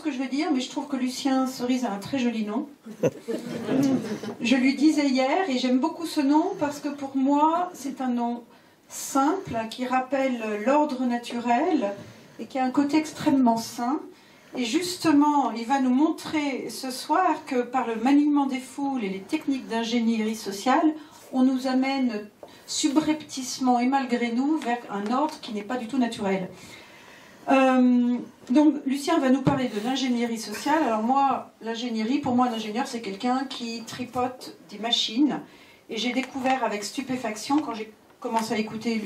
que je vais dire, mais je trouve que Lucien Cerise a un très joli nom. Je lui disais hier, et j'aime beaucoup ce nom parce que pour moi, c'est un nom simple qui rappelle l'ordre naturel et qui a un côté extrêmement sain. Et justement, il va nous montrer ce soir que par le maniement des foules et les techniques d'ingénierie sociale, on nous amène subrepticement et malgré nous vers un ordre qui n'est pas du tout naturel. Donc Lucien va nous parler de l'ingénierie sociale. Alors moi, l'ingénierie, pour moi, l'ingénieur, c'est quelqu'un qui tripote des machines. Et j'ai découvert avec stupéfaction, quand j'ai commencé à écouter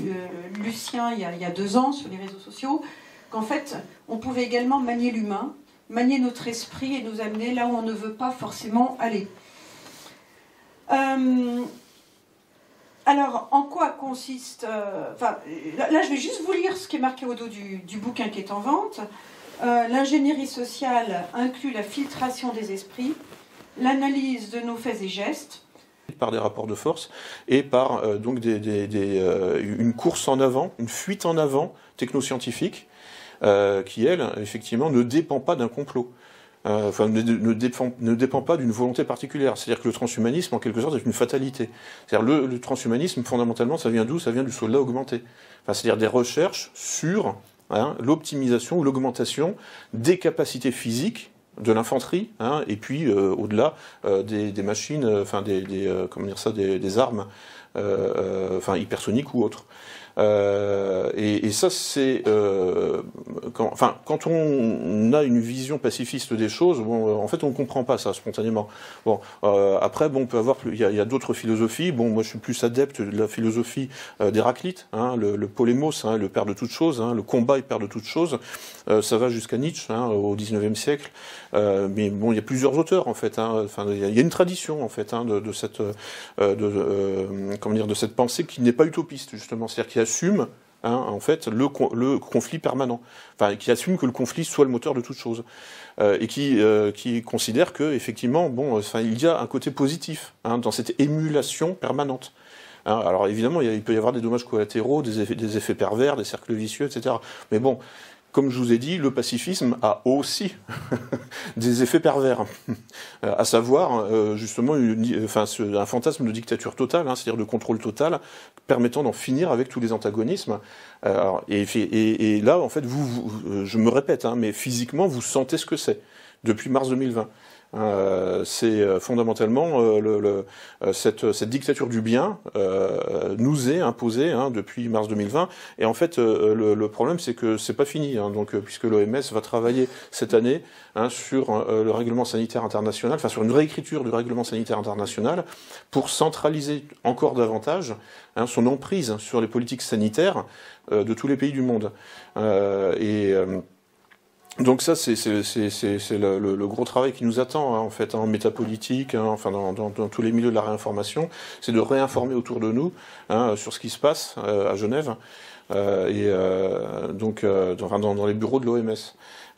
Lucien il y a 2 ans sur les réseaux sociaux, qu'en fait, on pouvait également manier l'humain, manier notre esprit et nous amener là où on ne veut pas forcément aller. Alors, en quoi consiste... là, je vais juste vous lire ce qui est marqué au dos du bouquin qui est en vente. L'ingénierie sociale inclut la filtration des esprits, l'analyse de nos faits et gestes, par des rapports de force et par donc une course en avant, une fuite en avant technoscientifique qui, elle, effectivement, ne dépend pas d'un complot. Ne dépend pas d'une volonté particulière. C'est-à-dire que le transhumanisme, en quelque sorte, est une fatalité. C'est-à-dire le transhumanisme, fondamentalement, ça vient d'où? Ça vient du soldat augmenté. C'est-à-dire des recherches sur l'optimisation ou l'augmentation des capacités physiques de l'infanterie, et puis au-delà des machines, des armes, hypersoniques ou autres. Et ça, c'est quand on a une vision pacifiste des choses, bon, en fait, on ne comprend pas ça spontanément. Bon, après, bon, on peut avoir, il y a d'autres philosophies. Bon, moi, je suis plus adepte de la philosophie d'Héraclite, le polémos, le père de toutes choses, le combat est père de toutes choses. Ça va jusqu'à Nietzsche, au XIXe siècle. Mais bon, il y a plusieurs auteurs en fait. Il y a une tradition en fait de cette pensée qui n'est pas utopiste justement, c'est-à-dire qui assume en fait le conflit permanent, qui assume que le conflit soit le moteur de toute chose, et qui considère que effectivement, il y a un côté positif dans cette émulation permanente. Alors évidemment, il peut y avoir des dommages collatéraux, des effets pervers, des cercles vicieux, etc. Mais bon. Comme je vous ai dit, le pacifisme a aussi des effets pervers, à savoir justement un fantasme de dictature totale, c'est-à-dire de contrôle total, permettant d'en finir avec tous les antagonismes. Et là, en fait, je me répète, mais physiquement, vous sentez ce que c'est depuis mars 2020. C'est fondamentalement cette dictature du bien nous est imposée depuis mars 2020, et en fait le problème c'est que c'est pas fini, donc puisque l'OMS va travailler cette année sur le règlement sanitaire international, sur une réécriture du règlement sanitaire international pour centraliser encore davantage son emprise sur les politiques sanitaires de tous les pays du monde. Donc ça, c'est le gros travail qui nous attend, en fait, en métapolitique, dans tous les milieux de la réinformation, c'est de réinformer autour de nous sur ce qui se passe à Genève, dans les bureaux de l'OMS.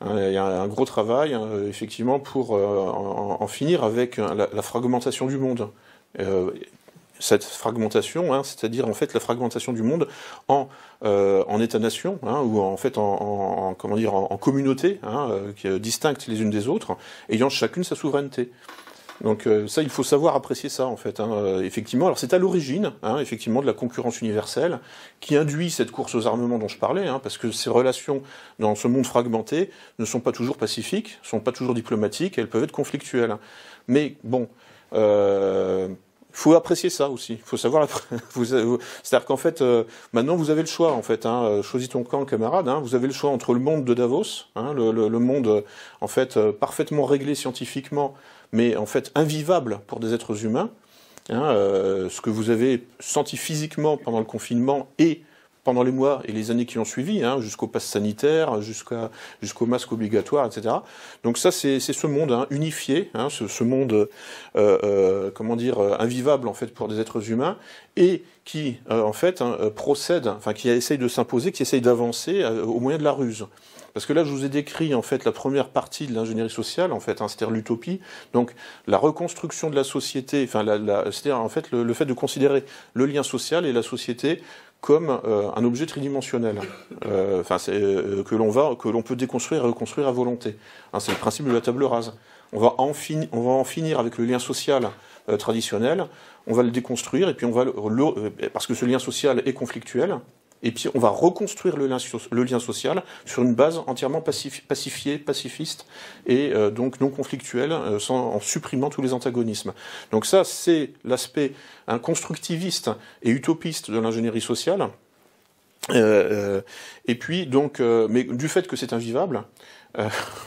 Il y a un gros travail, effectivement, pour en finir avec la fragmentation du monde. Cette fragmentation, c'est-à-dire en fait la fragmentation du monde en États-nations, ou en fait en communautés distinctes les unes des autres, ayant chacune sa souveraineté. Donc ça, il faut savoir apprécier ça en fait. Effectivement, alors c'est à l'origine, effectivement, de la concurrence universelle qui induit cette course aux armements dont je parlais, parce que ces relations dans ce monde fragmenté ne sont pas toujours pacifiques, ne sont pas toujours diplomatiques, elles peuvent être conflictuelles. Mais bon. Il faut apprécier ça aussi. Il faut savoir. C'est-à-dire qu'en fait, maintenant vous avez le choix. En fait, choisis ton camp, camarade. Vous avez le choix entre le monde de Davos, le monde en fait parfaitement réglé scientifiquement, mais en fait invivable pour des êtres humains. Ce que vous avez senti physiquement pendant le confinement et pendant les mois et les années qui ont suivi, jusqu'au pass sanitaire, jusqu'au masque obligatoire, etc. Donc ça, c'est ce monde unifié, ce monde, invivable en fait pour des êtres humains, et qui en fait procède, qui essaye de s'imposer, qui essaye d'avancer au moyen de la ruse. parce que là, je vous ai décrit en fait la première partie de l'ingénierie sociale, en fait, hein, c'est-à-dire l'utopie, donc la reconstruction de la société, enfin, c'est-à-dire en fait le fait de considérer le lien social et la société comme un objet tridimensionnel, que l'on peut déconstruire et reconstruire à volonté. Hein, c'est le principe de la table rase. On va en finir avec le lien social traditionnel, on va le déconstruire, et puis parce que ce lien social est conflictuel, et puis on va reconstruire le lien social sur une base entièrement pacifiée, pacifiste, et donc non conflictuelle, en supprimant tous les antagonismes. Donc ça, c'est l'aspect constructiviste et utopiste de l'ingénierie sociale. Et puis donc, mais du fait que c'est invivable,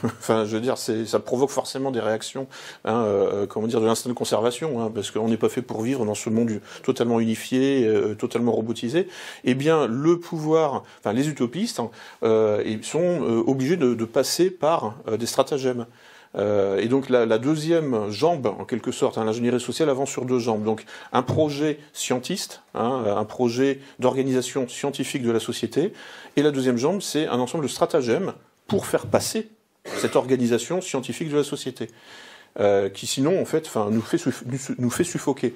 enfin, je veux dire, ça provoque forcément des réactions, de l'instinct de conservation, parce qu'on n'est pas fait pour vivre dans ce monde totalement unifié, totalement robotisé. Eh bien, le pouvoir, enfin, les utopistes, ils sont obligés de passer par des stratagèmes. Et donc la deuxième jambe, en quelque sorte, l'ingénierie sociale avance sur deux jambes. Donc un projet scientiste, un projet d'organisation scientifique de la société, et la deuxième jambe, c'est un ensemble de stratagèmes pour faire passer cette organisation scientifique de la société, qui sinon, en fait, nous fait suffoquer.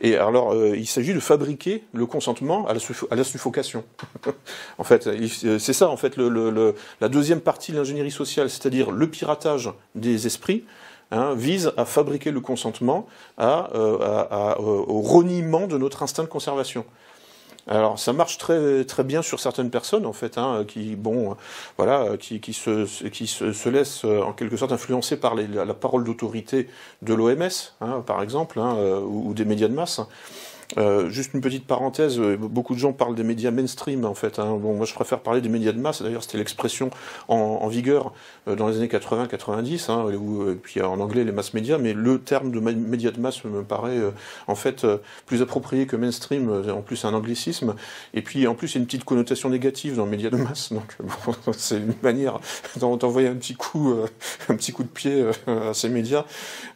Et alors, il s'agit de fabriquer le consentement à la suffocation. En fait, c'est ça, en fait, la deuxième partie de l'ingénierie sociale, c'est-à-dire le piratage des esprits, vise à fabriquer le consentement au reniement de notre instinct de conservation. Alors ça marche très très bien sur certaines personnes en fait, qui se laissent en quelque sorte influencer par la parole d'autorité de l'OMS, par exemple, ou des médias de masse. Juste une petite parenthèse, beaucoup de gens parlent des médias mainstream en fait. Bon, moi je préfère parler des médias de masse. D'ailleurs, c'était l'expression en vigueur dans les années 80-90, puis en anglais les mass médias. Mais le terme de médias de masse me paraît en fait plus approprié que mainstream. En plus, c'est un anglicisme. Et puis en plus, il y a une petite connotation négative dans les médias de masse. Donc bon, c'est une manière d'envoyer un petit coup de pied à ces médias.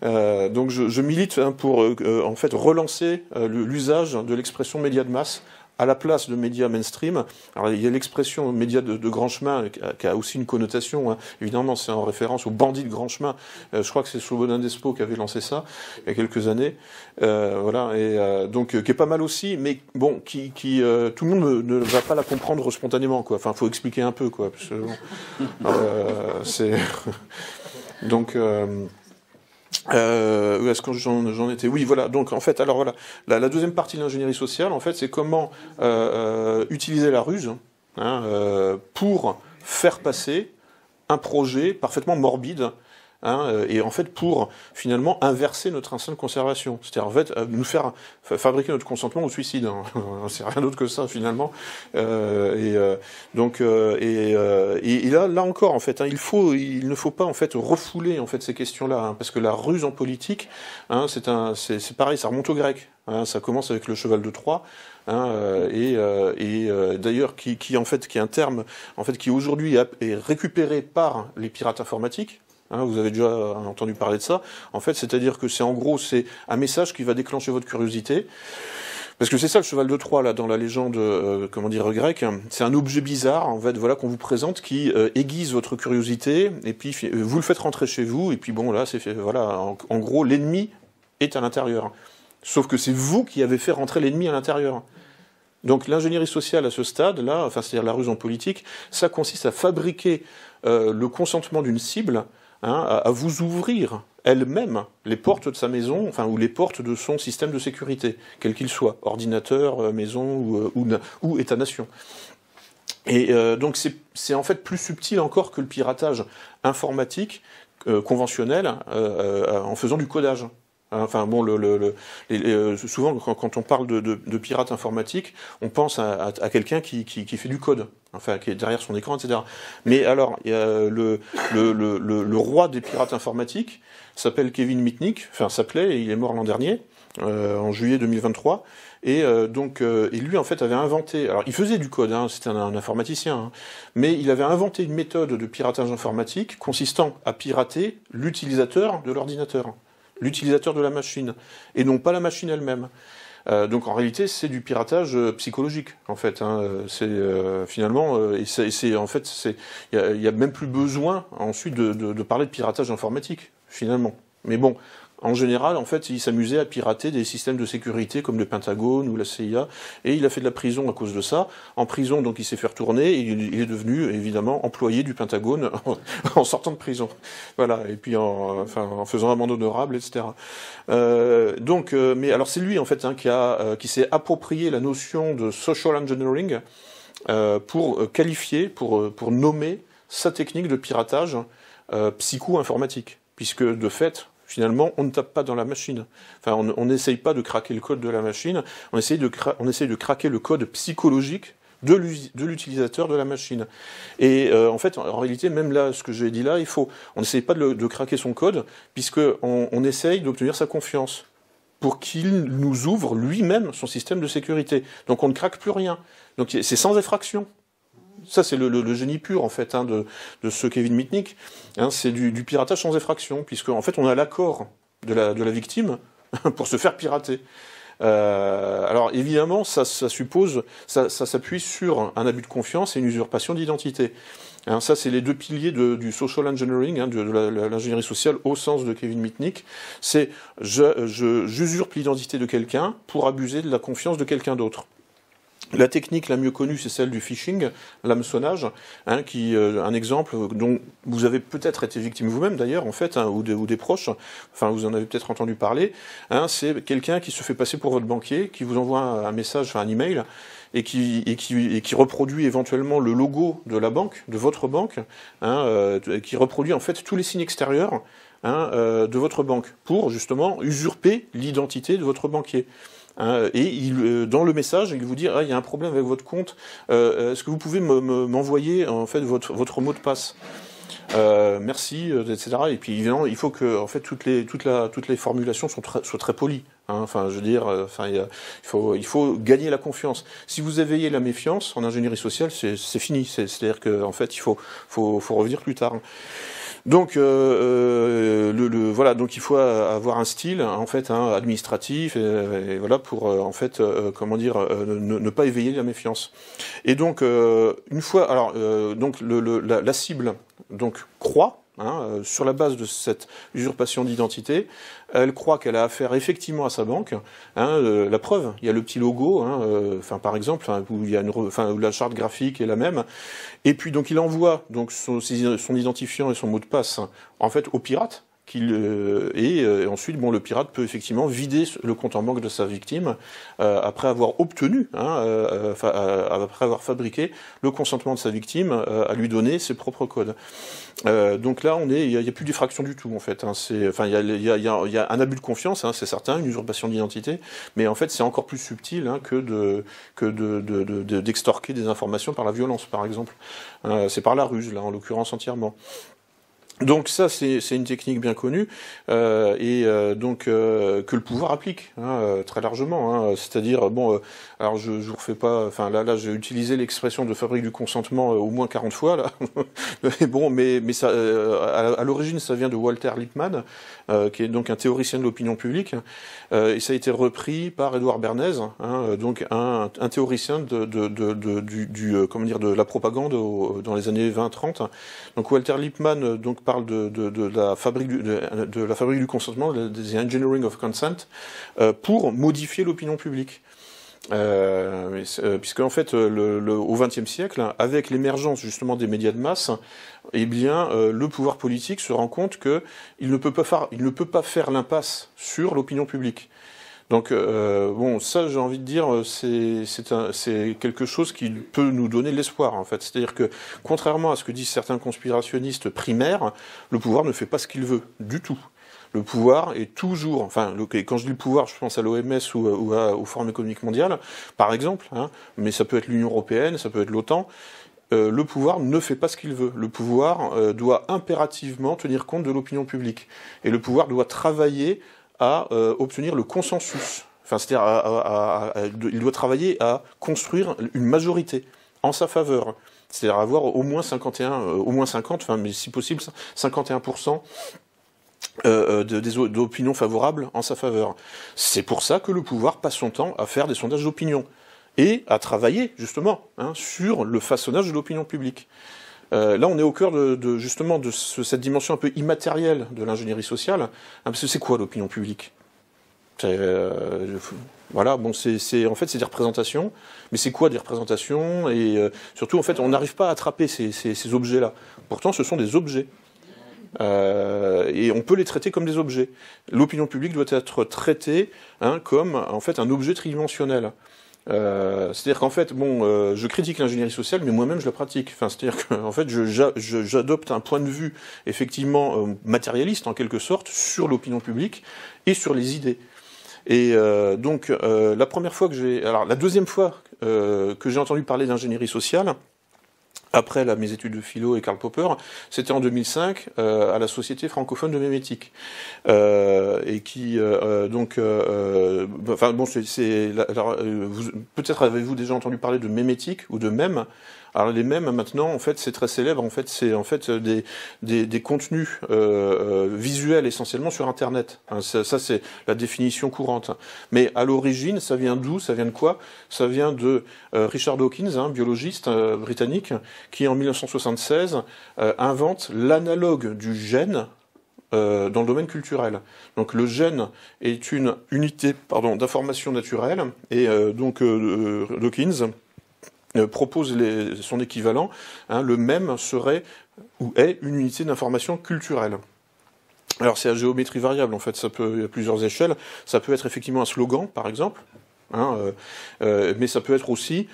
Donc je milite pour en fait relancer l'usage de l'expression médias de masse à la place de médias mainstream. Alors il y a l'expression médias de grand chemin qui a aussi une connotation, évidemment c'est en référence aux bandits de grand chemin. Je crois que c'est Slobodan Despo qui avait lancé ça il y a quelques années. Donc qui est pas mal aussi, mais bon, qui tout le monde ne va pas la comprendre spontanément, quoi. Enfin, faut expliquer un peu, quoi. Parce que, c'est donc. Où est-ce que j'en étais? Oui, voilà. Donc en fait, alors voilà, la deuxième partie de l'ingénierie sociale, en fait, c'est comment utiliser la ruse pour faire passer un projet parfaitement morbide, et en fait pour finalement inverser notre instinct de conservation, c'est-à-dire en fait nous faire fabriquer notre consentement au suicide. C'est rien d'autre que ça finalement. Et là encore en fait, il ne faut pas en fait refouler en fait ces questions-là, parce que la ruse en politique, c'est pareil, ça remonte au grec. Ça commence avec le cheval de Troie, d'ailleurs qui est un terme en fait qui aujourd'hui est récupéré par les pirates informatiques. Vous avez déjà entendu parler de ça. En fait, c'est-à-dire que c'est un message qui va déclencher votre curiosité. Parce que c'est ça le cheval de Troie là dans la légende grecque. C'est un objet bizarre en fait, voilà, qu'on vous présente qui aiguise votre curiosité, et puis vous le faites rentrer chez vous, et puis bon là c'est fait, voilà, en gros l'ennemi est à l'intérieur. Sauf que c'est vous qui avez fait rentrer l'ennemi à l'intérieur. Donc l'ingénierie sociale à ce stade-là, c'est-à-dire la ruse en politique, ça consiste à fabriquer le consentement d'une cible, à vous ouvrir elle-même les portes de sa maison, ou les portes de son système de sécurité, quel qu'il soit, ordinateur, maison ou État-nation. Et donc c'est en fait plus subtil encore que le piratage informatique conventionnel en faisant du codage. Souvent, quand on parle de pirate informatique, on pense à quelqu'un qui fait du code, qui est derrière son écran, etc. Mais alors, il y a le roi des pirates informatiques s'appelle Kevin Mitnick, il est mort l'an dernier, en juillet 2023, et lui en fait avait inventé, alors il faisait du code, c'était un informaticien, mais il avait inventé une méthode de piratage informatique consistant à pirater l'utilisateur de l'ordinateur. L'utilisateur de la machine, et non pas la machine elle-même. Donc en réalité, c'est du piratage psychologique, en fait. Hein. C'est finalement, en fait, il y a même plus besoin ensuite de parler de piratage informatique, finalement. Mais bon. En général, en fait, il s'amusait à pirater des systèmes de sécurité comme le Pentagone ou la CIA, et il a fait de la prison à cause de ça. En prison, donc, il s'est fait retourner, et il est devenu, évidemment, employé du Pentagone en sortant de prison. Voilà, et puis en faisant amende honorable, etc. Mais alors c'est lui, en fait, hein, qui s'est approprié la notion de social engineering pour qualifier, pour nommer sa technique de piratage psycho-informatique, puisque, de fait, finalement, on ne tape pas dans la machine. Enfin, on n'essaye pas de craquer le code de la machine, on essaye de craquer le code psychologique de l'utilisateur de la machine. Et en fait, en réalité, même là, ce que j'ai dit là, on n'essaye pas de craquer son code, puisqu'on essaye d'obtenir sa confiance, pour qu'il nous ouvre lui-même son système de sécurité. Donc on ne craque plus rien. Donc c'est sans effraction. Ça, c'est le génie pur, en fait, hein, de ce Kevin Mitnick. Hein, c'est du piratage sans effraction, puisque en fait, on a l'accord de la victime pour se faire pirater. Alors, évidemment, ça s'appuie sur un abus de confiance et une usurpation d'identité. Hein, ça, c'est les deux piliers du social engineering, hein, de l'ingénierie sociale au sens de Kevin Mitnick. C'est j'usurpe l'identité de quelqu'un pour abuser de la confiance de quelqu'un d'autre. La technique la mieux connue, c'est celle du phishing, l'hameçonnage, hein, un exemple dont vous avez peut-être été victime vous-même d'ailleurs, en fait, hein, ou des proches, enfin vous en avez peut-être entendu parler, hein, c'est quelqu'un qui se fait passer pour votre banquier, qui vous envoie un message, enfin un email, et qui reproduit éventuellement le logo de la banque, de votre banque, hein, qui reproduit en fait tous les signes extérieurs, hein, de votre banque, pour justement usurper l'identité de votre banquier. Et dans le message, il vous dit il y a un problème avec votre compte. Est-ce que vous pouvez m'envoyer en fait votre mot de passe merci, etc. Et puis évidemment, il faut que en fait toutes les formulations soient très polies. Hein. Enfin, je veux dire, il faut gagner la confiance. Si vous éveillez la méfiance en ingénierie sociale, c'est fini. C'est-à-dire que en fait, il faut revenir plus tard. Donc voilà, donc il faut avoir un style en fait hein, administratif et voilà pour en fait ne pas éveiller la méfiance. Et donc une fois alors donc la cible donc croit sur la base de cette usurpation d'identité, elle croit qu'elle a affaire effectivement à sa banque. La preuve, il y a le petit logo, par exemple, où il y a où la charte graphique est la même. Et puis donc il envoie donc son identifiant et son mot de passe en fait au pirate. Et ensuite, le pirate peut effectivement vider le compte en banque de sa victime après avoir obtenu, après avoir fabriqué le consentement de sa victime à lui donner ses propres codes. Donc là, il y a plus d'effraction du tout en fait. Hein, il y a un abus de confiance, hein, c'est certain, une usurpation d'identité, mais en fait, c'est encore plus subtil hein, que d'extorquer des informations par la violence, par exemple. C'est par la ruse là, en l'occurrence entièrement. Donc ça, c'est une technique bien connue donc que le pouvoir applique très largement. Hein, c'est-à-dire alors je vous refais pas. Enfin là j'ai utilisé l'expression de fabrique du consentement au moins 40 fois là. mais ça à l'origine ça vient de Walter Lippmann, qui est donc un théoricien de l'opinion publique, et ça a été repris par Édouard Bernays, donc un théoricien de la propagande dans les années 20-30. Donc Walter Lippmann parle de la fabrique du consentement, des engineering of consent, pour modifier l'opinion publique. Puisque en fait, au XXe siècle, avec l'émergence justement des médias de masse, le pouvoir politique se rend compte que il ne peut pas faire l'impasse sur l'opinion publique. Donc ça j'ai envie de dire c'est quelque chose qui peut nous donner de l'espoir en fait. C'est-à-dire que contrairement à ce que disent certains conspirationnistes primaires, le pouvoir ne fait pas ce qu'il veut du tout. Le pouvoir est toujours, quand je dis le pouvoir, je pense à l'OMS ou au Forum économique mondial, par exemple, mais ça peut être l'Union européenne, ça peut être l'OTAN. Le pouvoir ne fait pas ce qu'il veut. Le pouvoir doit impérativement tenir compte de l'opinion publique. Et le pouvoir doit travailler à obtenir le consensus. C'est-à-dire il doit travailler à construire une majorité en sa faveur. C'est-à-dire avoir au moins 50, mais si possible 51% d'opinions favorables en sa faveur. C'est pour ça que le pouvoir passe son temps à faire des sondages d'opinion et à travailler justement sur le façonnage de l'opinion publique. Là, on est au cœur justement de cette dimension un peu immatérielle de l'ingénierie sociale, parce que c'est quoi l'opinion publique ? Voilà, bon, en fait, c'est des représentations, mais c'est quoi des représentations ? Et surtout, en fait, on n'arrive pas à attraper ces objets-là. Pourtant, ce sont des objets. Et on peut les traiter comme des objets. L'opinion publique doit être traitée comme en fait un objet tridimensionnel. C'est-à-dire qu'en fait, bon, je critique l'ingénierie sociale, mais moi-même je la pratique. Enfin, c'est-à-dire qu'en fait, j'adopte un point de vue effectivement matérialiste en quelque sorte sur l'opinion publique et sur les idées. Et donc, la deuxième fois que j'ai entendu parler d'ingénierie sociale, après mes études de philo et Karl Popper, c'était en 2005 à la Société francophone de mémétique, et qui peut-être avez-vous déjà entendu parler de mémétique ou de mèmes. Alors les mèmes maintenant, en fait, c'est très célèbre. En fait, c'est en fait des contenus visuels essentiellement sur Internet. Ça c'est la définition courante. Mais à l'origine, ça vient d'où ? Ça vient de quoi ? Ça vient de Richard Dawkins, biologiste britannique, qui en 1976 invente l'analogue du gène dans le domaine culturel. Donc le gène est une unité d'information naturelle, et Dawkins propose son équivalent, le mème serait ou est une unité d'information culturelle. Alors c'est à géométrie variable, en fait, il y a plusieurs échelles, ça peut être effectivement un slogan, par exemple, mais ça peut être aussi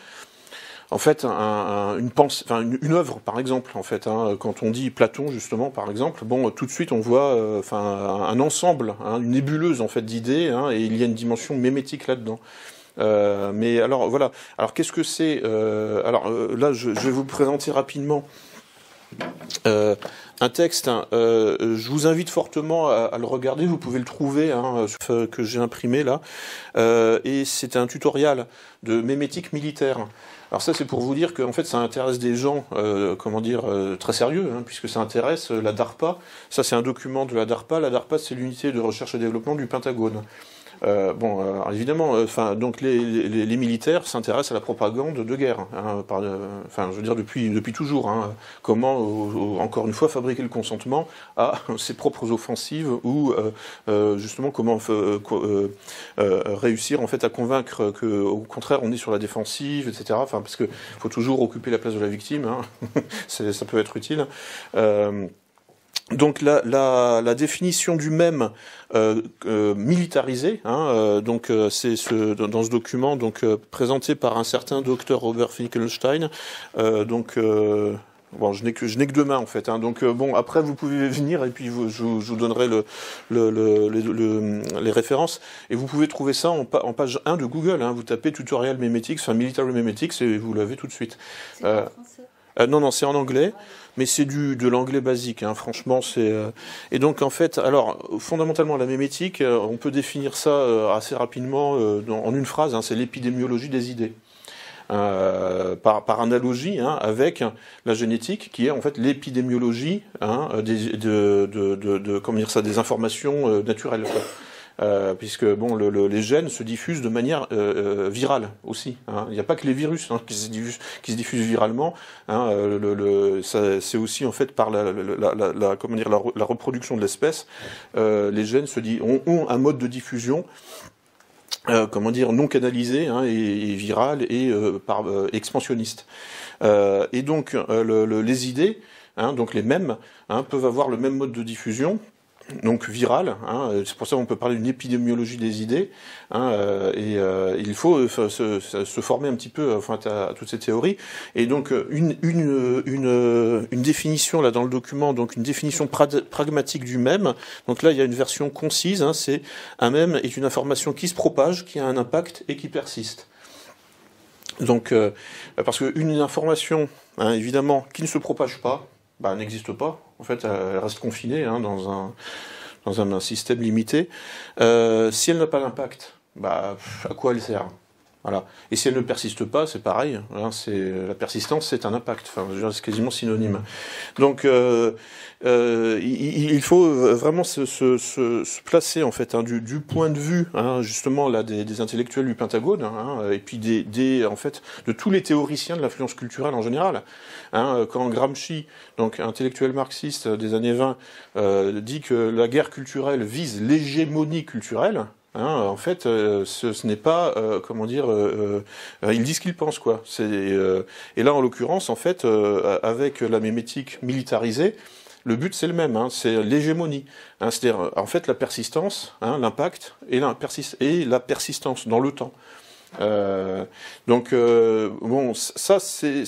en fait une œuvre, par exemple, en fait, quand on dit Platon, justement, par exemple, bon, tout de suite on voit un ensemble, une nébuleuse en fait d'idées, et il y a une dimension mémétique là-dedans. Mais alors voilà. Alors qu'est-ce que c'est là, je vais vous présenter rapidement un texte. Je vous invite fortement à le regarder. Vous pouvez le trouver, que j'ai imprimé là. Et c'est un tutoriel de mémétique militaire. Alors ça, c'est pour vous dire qu'en fait, ça intéresse des gens, très sérieux, puisque ça intéresse la DARPA. Ça, c'est un document de la DARPA. La DARPA, c'est l'unité de recherche et développement du Pentagone. Alors évidemment, donc les militaires s'intéressent à la propagande de guerre, je veux dire depuis toujours. Comment, encore une fois, fabriquer le consentement à ses propres offensives, ou justement comment réussir en fait à convaincre que, au contraire, on est sur la défensive, etc. Parce que faut toujours occuper la place de la victime. Ça peut être utile. Donc la définition du mème militarisé, c'est dans ce document présenté par un certain docteur Robert Finkelstein. Je n'ai que 2 mains en fait. Après vous pouvez venir et puis je vous donnerai les références, et vous pouvez trouver ça en page 1 de Google. Vous tapez tutorial memetics, military memetics, et vous l'avez tout de suite. C'est en français ? Non, c'est en anglais. Mais c'est de l'anglais basique, franchement, c'est... Et donc, en fait, alors, fondamentalement, la mémétique, on peut définir ça assez rapidement en une phrase, c'est l'épidémiologie des idées. Par analogie avec la génétique, qui est en fait l'épidémiologie des informations naturelles, quoi. Puisque les gènes se diffusent de manière virale aussi. Il n'y a pas que les virus qui se diffusent viralement. C'est aussi en fait par la reproduction de l'espèce. Les gènes ont un mode de diffusion non canalisé et viral et expansionniste. Et donc les idées, donc les mèmes, peuvent avoir le même mode de diffusion, donc virale, c'est pour ça qu'on peut parler d'une épidémiologie des idées, et il faut se former un petit peu à toutes ces théories. Et donc une définition là dans le document, donc une définition pragmatique du mème. Donc là il y a une version concise, c'est un mème est une information qui se propage, qui a un impact et qui persiste. Donc parce qu'une information évidemment qui ne se propage pas, n'existe pas. En fait, elle reste confinée dans un système limité. Si elle n'a pas d'impact, à quoi elle sert ? Voilà. Et si elle ne persiste pas, c'est pareil. Hein, la persistance, c'est un impact. Enfin, c'est quasiment synonyme. Donc, il faut vraiment se placer en fait du point de vue, hein, justement là des intellectuels du Pentagone, hein, et puis en fait de tous les théoriciens de l'influence culturelle en général. Hein, quand Gramsci, donc intellectuel marxiste des années 20, dit que la guerre culturelle vise l'hégémonie culturelle. Hein, en fait, ce n'est pas, comment dire, ils disent ce qu'ils pensent, quoi. Et là, en l'occurrence, en fait, avec la mémétique militarisée, le but c'est le même, hein, c'est l'hégémonie. Hein, c'est-à-dire, en fait, la persistance, hein, l'impact et la persistance dans le temps. Donc bon, ça c'est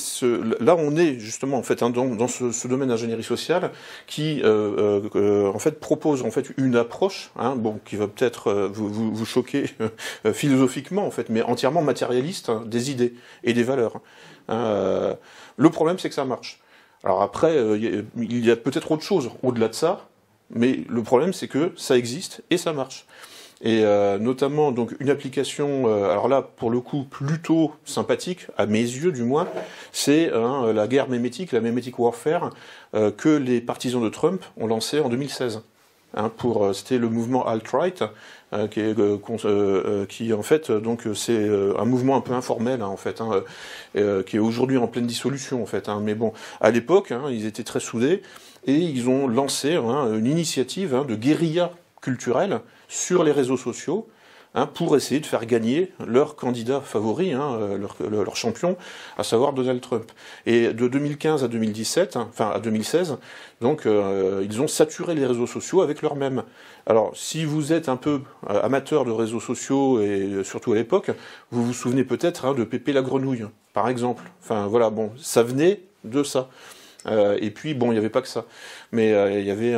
là on est justement en fait hein, dans ce domaine d'ingénierie sociale qui en fait propose en fait une approche hein, bon qui va peut-être vous choquer philosophiquement en fait, mais entièrement matérialiste hein, des idées et des valeurs. Le problème c'est que ça marche. Alors après il y a peut-être autre chose au-delà de ça, mais le problème c'est que ça existe et ça marche. Et notamment donc une application, alors là pour le coup plutôt sympathique à mes yeux du moins, c'est la guerre mémétique, la mémétic warfare que les partisans de Trump ont lancé en 2016. Hein, c'était le mouvement alt-right qui en fait donc c'est un mouvement un peu informel hein, en fait hein, qui est aujourd'hui en pleine dissolution en fait. Hein, mais bon, à l'époque hein, ils étaient très soudés et ils ont lancé hein, une initiative hein, de guérilla culturelle sur les réseaux sociaux hein, pour essayer de faire gagner leur candidat favori, hein, leur champion, à savoir Donald Trump. Et de 2015 à 2017, hein, enfin à 2016, donc ils ont saturé les réseaux sociaux avec leurs mèmes. Alors si vous êtes un peu amateur de réseaux sociaux et surtout à l'époque, vous vous souvenez peut-être hein, de Pépé la grenouille, par exemple. Enfin voilà, bon, ça venait de ça. Et puis bon, il n'y avait pas que ça, mais il y avait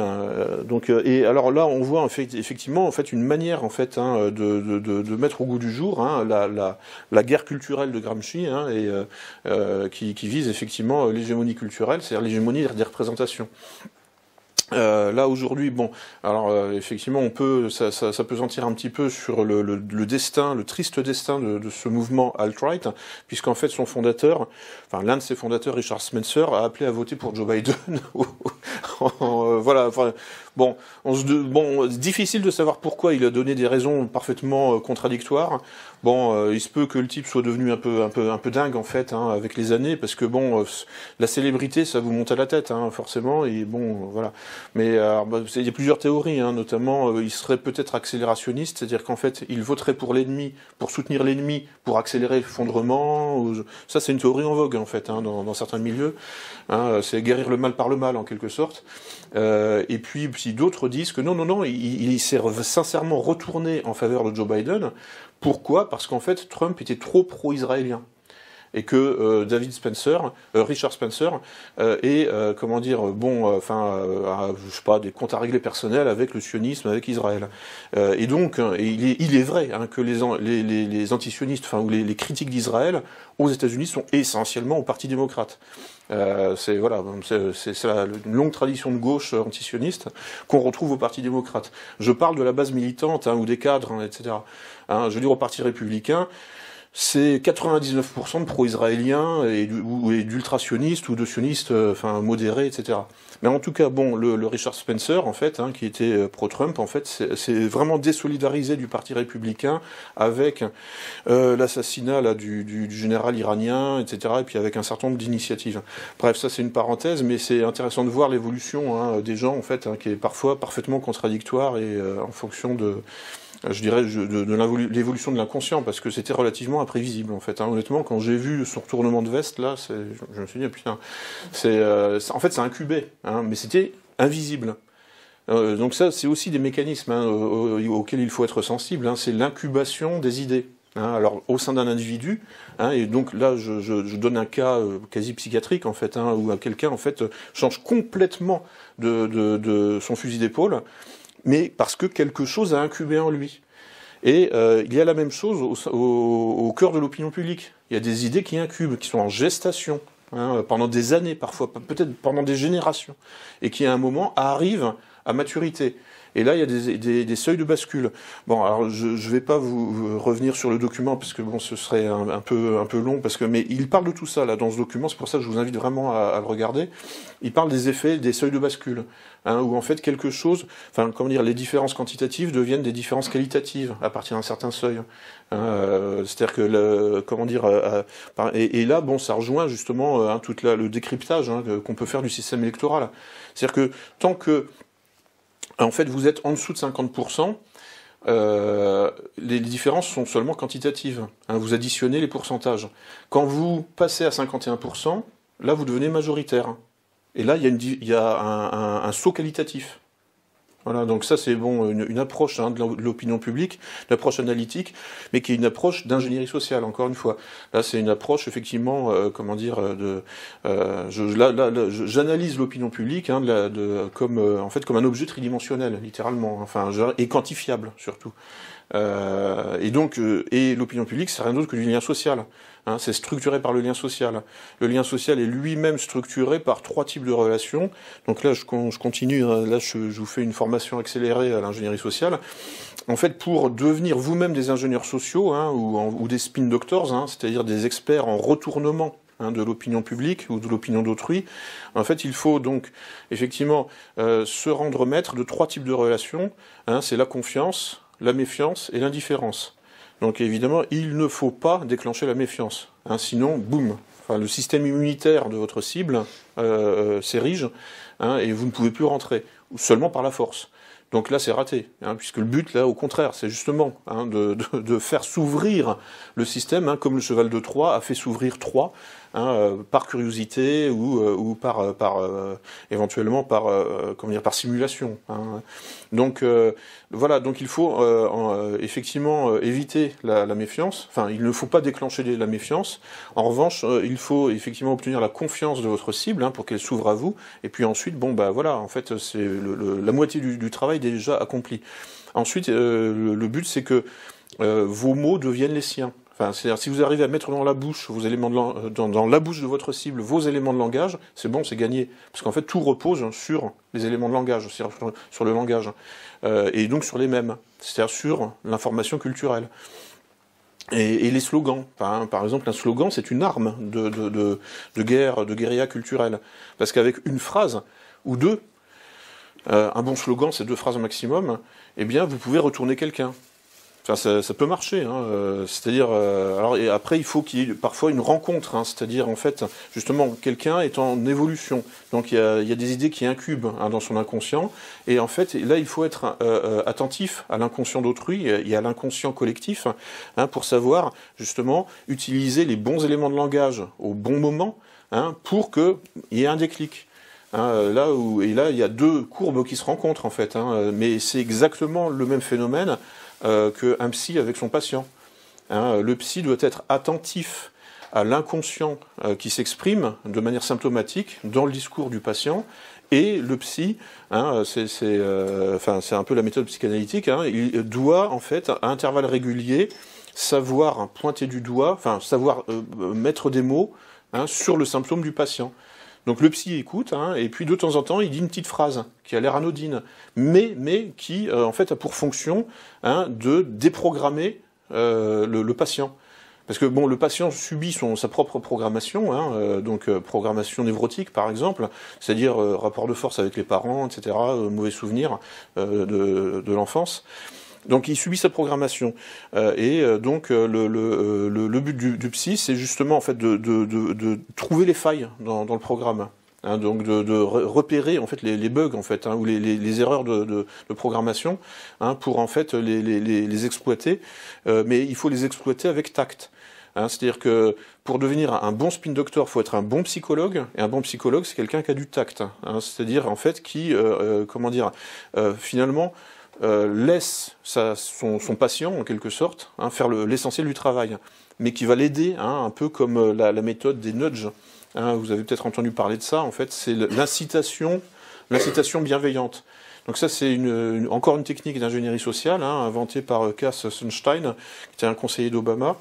donc et alors là on voit effectivement en fait une manière en fait hein, de mettre au goût du jour hein, la guerre culturelle de Gramsci hein, et qui vise effectivement l'hégémonie culturelle, c'est-à-dire l'hégémonie des représentations. Là aujourd'hui, bon, alors effectivement, ça peut sentir un petit peu sur le destin, le triste destin de ce mouvement alt-right, puisqu'en fait son fondateur, enfin l'un de ses fondateurs, Richard Spencer, a appelé à voter pour Joe Biden. Voilà, enfin, bon, difficile de savoir pourquoi. Il a donné des raisons parfaitement contradictoires. Bon, il se peut que le type soit devenu un peu dingue en fait hein, avec les années, parce que bon, la célébrité, ça vous monte à la tête, hein, forcément, et bon, voilà. Mais il y a plusieurs théories, hein, notamment, il serait peut-être accélérationniste, c'est-à-dire qu'en fait, il voterait pour l'ennemi, pour soutenir l'ennemi, pour accélérer l'effondrement. Ça, c'est une théorie en vogue en fait, hein, dans certains milieux. Hein, c'est guérir le mal par le mal en quelque sorte. Et puis d'autres disent que non, il s'est sincèrement retourné en faveur de Joe Biden. Pourquoi ? Parce qu'en fait, Trump était trop pro-israélien. Et que Richard Spencer, est, comment dire, bon, je sais pas, des comptes à régler personnels avec le sionisme, avec Israël. Et donc, il est vrai hein, que les antisionistes, enfin, ou les critiques d'Israël aux États-Unis sont essentiellement au Parti démocrate. C'est une longue tradition de gauche antisioniste qu'on retrouve au Parti démocrate. Je parle de la base militante hein, ou des cadres, hein, etc. Hein, je veux dire au Parti républicain, c'est 99% de pro-israéliens et d'ultra-sionistes ou de sionistes modérés, etc. Mais en tout cas, bon, le Richard Spencer, en fait, hein, qui était pro-Trump, en fait, c'est vraiment désolidarisé du Parti républicain avec l'assassinat là du général iranien, etc. Et puis avec un certain nombre d'initiatives. Bref, ça c'est une parenthèse, mais c'est intéressant de voir l'évolution hein, des gens, en fait, hein, qui est parfois parfaitement contradictoire et en fonction de l'évolution de l'inconscient, parce que c'était relativement imprévisible en fait. Hein. Honnêtement, quand j'ai vu son retournement de veste là, je me suis dit putain, en fait ça incubait, hein, mais c'était invisible. Donc ça, c'est aussi des mécanismes hein, auxquels il faut être sensible. Hein, c'est l'incubation des idées. Hein, alors au sein d'un individu, hein, et donc là je donne un cas quasi psychiatrique en fait, hein, où quelqu'un en fait change complètement de son fusil d'épaule. Mais parce que quelque chose a incubé en lui. Et il y a la même chose au cœur de l'opinion publique. Il y a des idées qui incubent, qui sont en gestation, hein, pendant des années, parfois peut-être pendant des générations, et qui à un moment arrivent à maturité. Et là, il y a des seuils de bascule. Bon, alors je ne vais pas vous revenir sur le document parce que bon, ce serait un peu long, mais il parle de tout ça là dans ce document. C'est pour ça que je vous invite vraiment à le regarder. Il parle des effets des seuils de bascule, où en fait quelque chose, les différences quantitatives deviennent des différences qualitatives à partir d'un certain seuil. C'est-à-dire que et là, bon, ça rejoint justement tout le décryptage qu'on peut faire du système électoral. C'est-à-dire que tant que en fait, vous êtes en dessous de 50%, les différences sont seulement quantitatives. Vous additionnez les pourcentages. Quand vous passez à 51%, là, vous devenez majoritaire. Et là, il y a un saut qualitatif. Voilà, donc ça c'est bon une approche de l'opinion publique, une approche analytique, mais qui est une approche d'ingénierie sociale. Encore une fois, là c'est une approche effectivement, j'analyse l'opinion publique comme un objet tridimensionnel, littéralement, et quantifiable surtout. Et l'opinion publique, c'est rien d'autre que du lien social. C'est structuré par le lien social. Le lien social est lui-même structuré par 3 types de relations. Donc là, je continue. Là, je vous fais une formation accélérée à l'ingénierie sociale. En fait, pour devenir vous-même des ingénieurs sociaux ou des spin doctors, c'est-à-dire des experts en retournement de l'opinion publique ou de l'opinion d'autrui, en fait, il faut donc effectivement se rendre maître de 3 types de relations. C'est la confiance, la méfiance et l'indifférence. Donc évidemment, il ne faut pas déclencher la méfiance, sinon, boum, le système immunitaire de votre cible s'érige, et vous ne pouvez plus rentrer, ou seulement par la force. Donc là, c'est raté, puisque le but, là, au contraire, c'est justement de faire s'ouvrir le système, comme le cheval de Troie a fait s'ouvrir Troie, par curiosité ou éventuellement par simulation. Donc voilà, donc il faut effectivement éviter la méfiance. Enfin, il ne faut pas déclencher la méfiance. En revanche, il faut effectivement obtenir la confiance de votre cible pour qu'elle s'ouvre à vous. Et puis ensuite, voilà, en fait, c'est la moitié du travail déjà accompli. Ensuite, le but, c'est que vos mots deviennent les siens. C'est-à-dire, si vous arrivez à mettre dans la bouche vos éléments dans la bouche de votre cible vos éléments de langage, c'est bon, c'est gagné. Parce qu'en fait, tout repose sur les éléments de langage, c'est-à-dire sur le langage. Et donc sur les mêmes, c'est-à-dire sur l'information culturelle. Et les slogans. Par exemple, un slogan, c'est une arme de guerre, de guérilla culturelle. Parce qu'avec une phrase ou deux, un bon slogan, c'est 2 phrases au maximum, eh bien, vous pouvez retourner quelqu'un. Ça peut marcher, c'est-à-dire et après il faut qu'il y ait parfois une rencontre, c'est-à-dire en fait justement quelqu'un est en évolution, donc il y a des idées qui incubent dans son inconscient, et en fait là il faut être attentif à l'inconscient d'autrui et à l'inconscient collectif pour savoir justement utiliser les bons éléments de langage au bon moment pour qu'il y ait un déclic. Là il y a 2 courbes qui se rencontrent en fait, mais c'est exactement le même phénomène qu'un psy avec son patient. Le psy doit être attentif à l'inconscient qui s'exprime de manière symptomatique dans le discours du patient, et le psy, c'est un peu la méthode psychanalytique, il doit en fait à intervalles réguliers savoir pointer du doigt, savoir mettre des mots sur le symptôme du patient. Donc le psy écoute, et puis de temps en temps, il dit une petite phrase qui a l'air anodine, mais qui en fait a pour fonction de déprogrammer le patient. Parce que bon, le patient subit sa propre programmation, donc programmation névrotique par exemple, c'est-à-dire rapport de force avec les parents, etc., mauvais souvenirs de l'enfance. Donc il subit sa programmation, donc le but du psy, c'est justement en fait de trouver les failles dans le programme, donc de repérer en fait les bugs en fait, ou les erreurs de programmation, pour en fait les exploiter, mais il faut les exploiter avec tact. C'est-à-dire que pour devenir un bon spin doctor, il faut être un bon psychologue, et un bon psychologue, c'est quelqu'un qui a du tact, c'est-à-dire en fait qui, finalement, laisse son patient, en quelque sorte, faire l'essentiel du travail, mais qui va l'aider, un peu comme la méthode des nudges. Vous avez peut-être entendu parler de ça, en fait, c'est l'incitation bienveillante. Donc ça, c'est encore une technique d'ingénierie sociale, inventée par Cass Sunstein, qui était un conseiller d'Obama,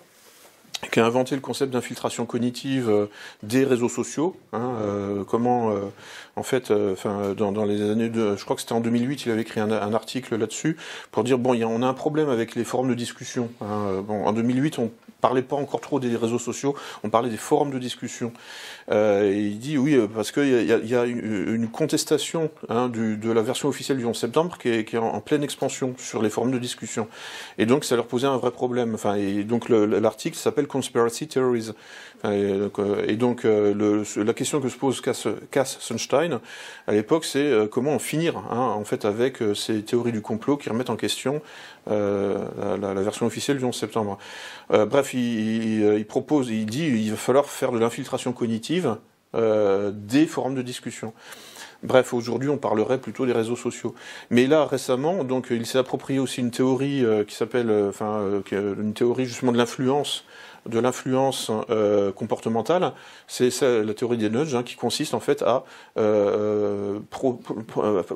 qui a inventé le concept d'infiltration cognitive des réseaux sociaux. Comment, en fait, dans les années, je crois que c'était en 2008, il avait écrit un article là-dessus pour dire bon, on a un problème avec les forums de discussion. Bon, en 2008, on parlait pas encore trop des réseaux sociaux, on parlait des forums de discussion. Et il dit oui, parce qu'il y a une contestation de la version officielle du 11 septembre qui est en pleine expansion sur les forums de discussion. Et donc ça leur posait un vrai problème. Et donc l'article s'appelle Conspiracy Theories. Et donc la question que se pose Cass Sunstein à l'époque, c'est comment en finir en fait avec ces théories du complot qui remettent en question la version officielle du 11 septembre. Bref, il propose, il dit il va falloir faire de l'infiltration cognitive des forums de discussion. Bref, aujourd'hui, on parlerait plutôt des réseaux sociaux. Mais là, récemment, donc, il s'est approprié aussi une théorie qui s'appelle, une théorie justement de l'influence comportementale. C'est la théorie des nudges, qui consiste en fait à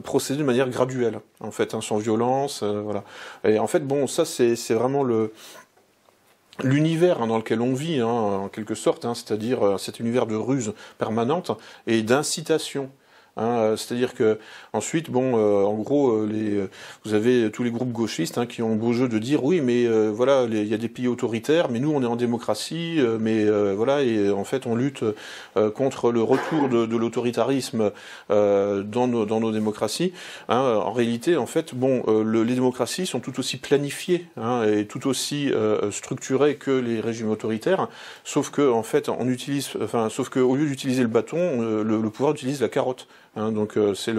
procéder de manière graduelle, en fait, sans violence, voilà. Et en fait, bon, ça c'est vraiment l'univers dans lequel on vit, en quelque sorte, c'est-à-dire cet univers de ruse permanente et d'incitation. C'est-à-dire que ensuite, en gros, vous avez tous les groupes gauchistes qui ont beau jeu de dire oui, mais voilà, il y a des pays autoritaires, mais nous on est en démocratie, mais voilà, et en fait on lutte contre le retour de l'autoritarisme dans nos démocraties. En réalité, en fait, les démocraties sont tout aussi planifiées et tout aussi structurées que les régimes autoritaires, sauf que en fait sauf que au lieu d'utiliser le bâton, le pouvoir utilise la carotte. Donc c'est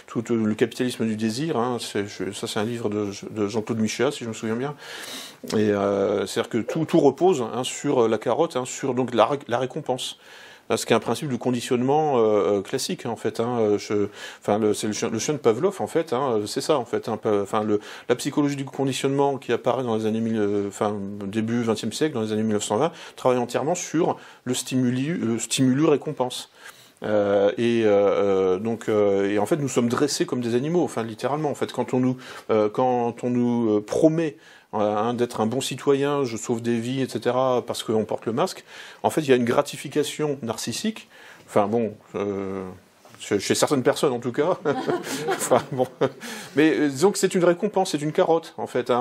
tout le capitalisme du désir. Ça c'est un livre de Jean-Claude Michéa, si je me souviens bien. Et c'est-à-dire que tout repose sur la carotte, sur donc la récompense. Ce qui est un principe de conditionnement classique en fait. C'est le chien de Pavlov en fait. C'est ça en fait. La psychologie du conditionnement qui apparaît dans les années début XXe siècle, dans les années 1920, travaille entièrement sur le stimulus récompense. Et en fait nous sommes dressés comme des animaux, littéralement en fait quand on nous promet d'être un bon citoyen, je sauve des vies, etc. parce qu'on porte le masque, en fait il y a une gratification narcissique, chez certaines personnes en tout cas, mais disons que c'est une récompense, c'est une carotte en fait,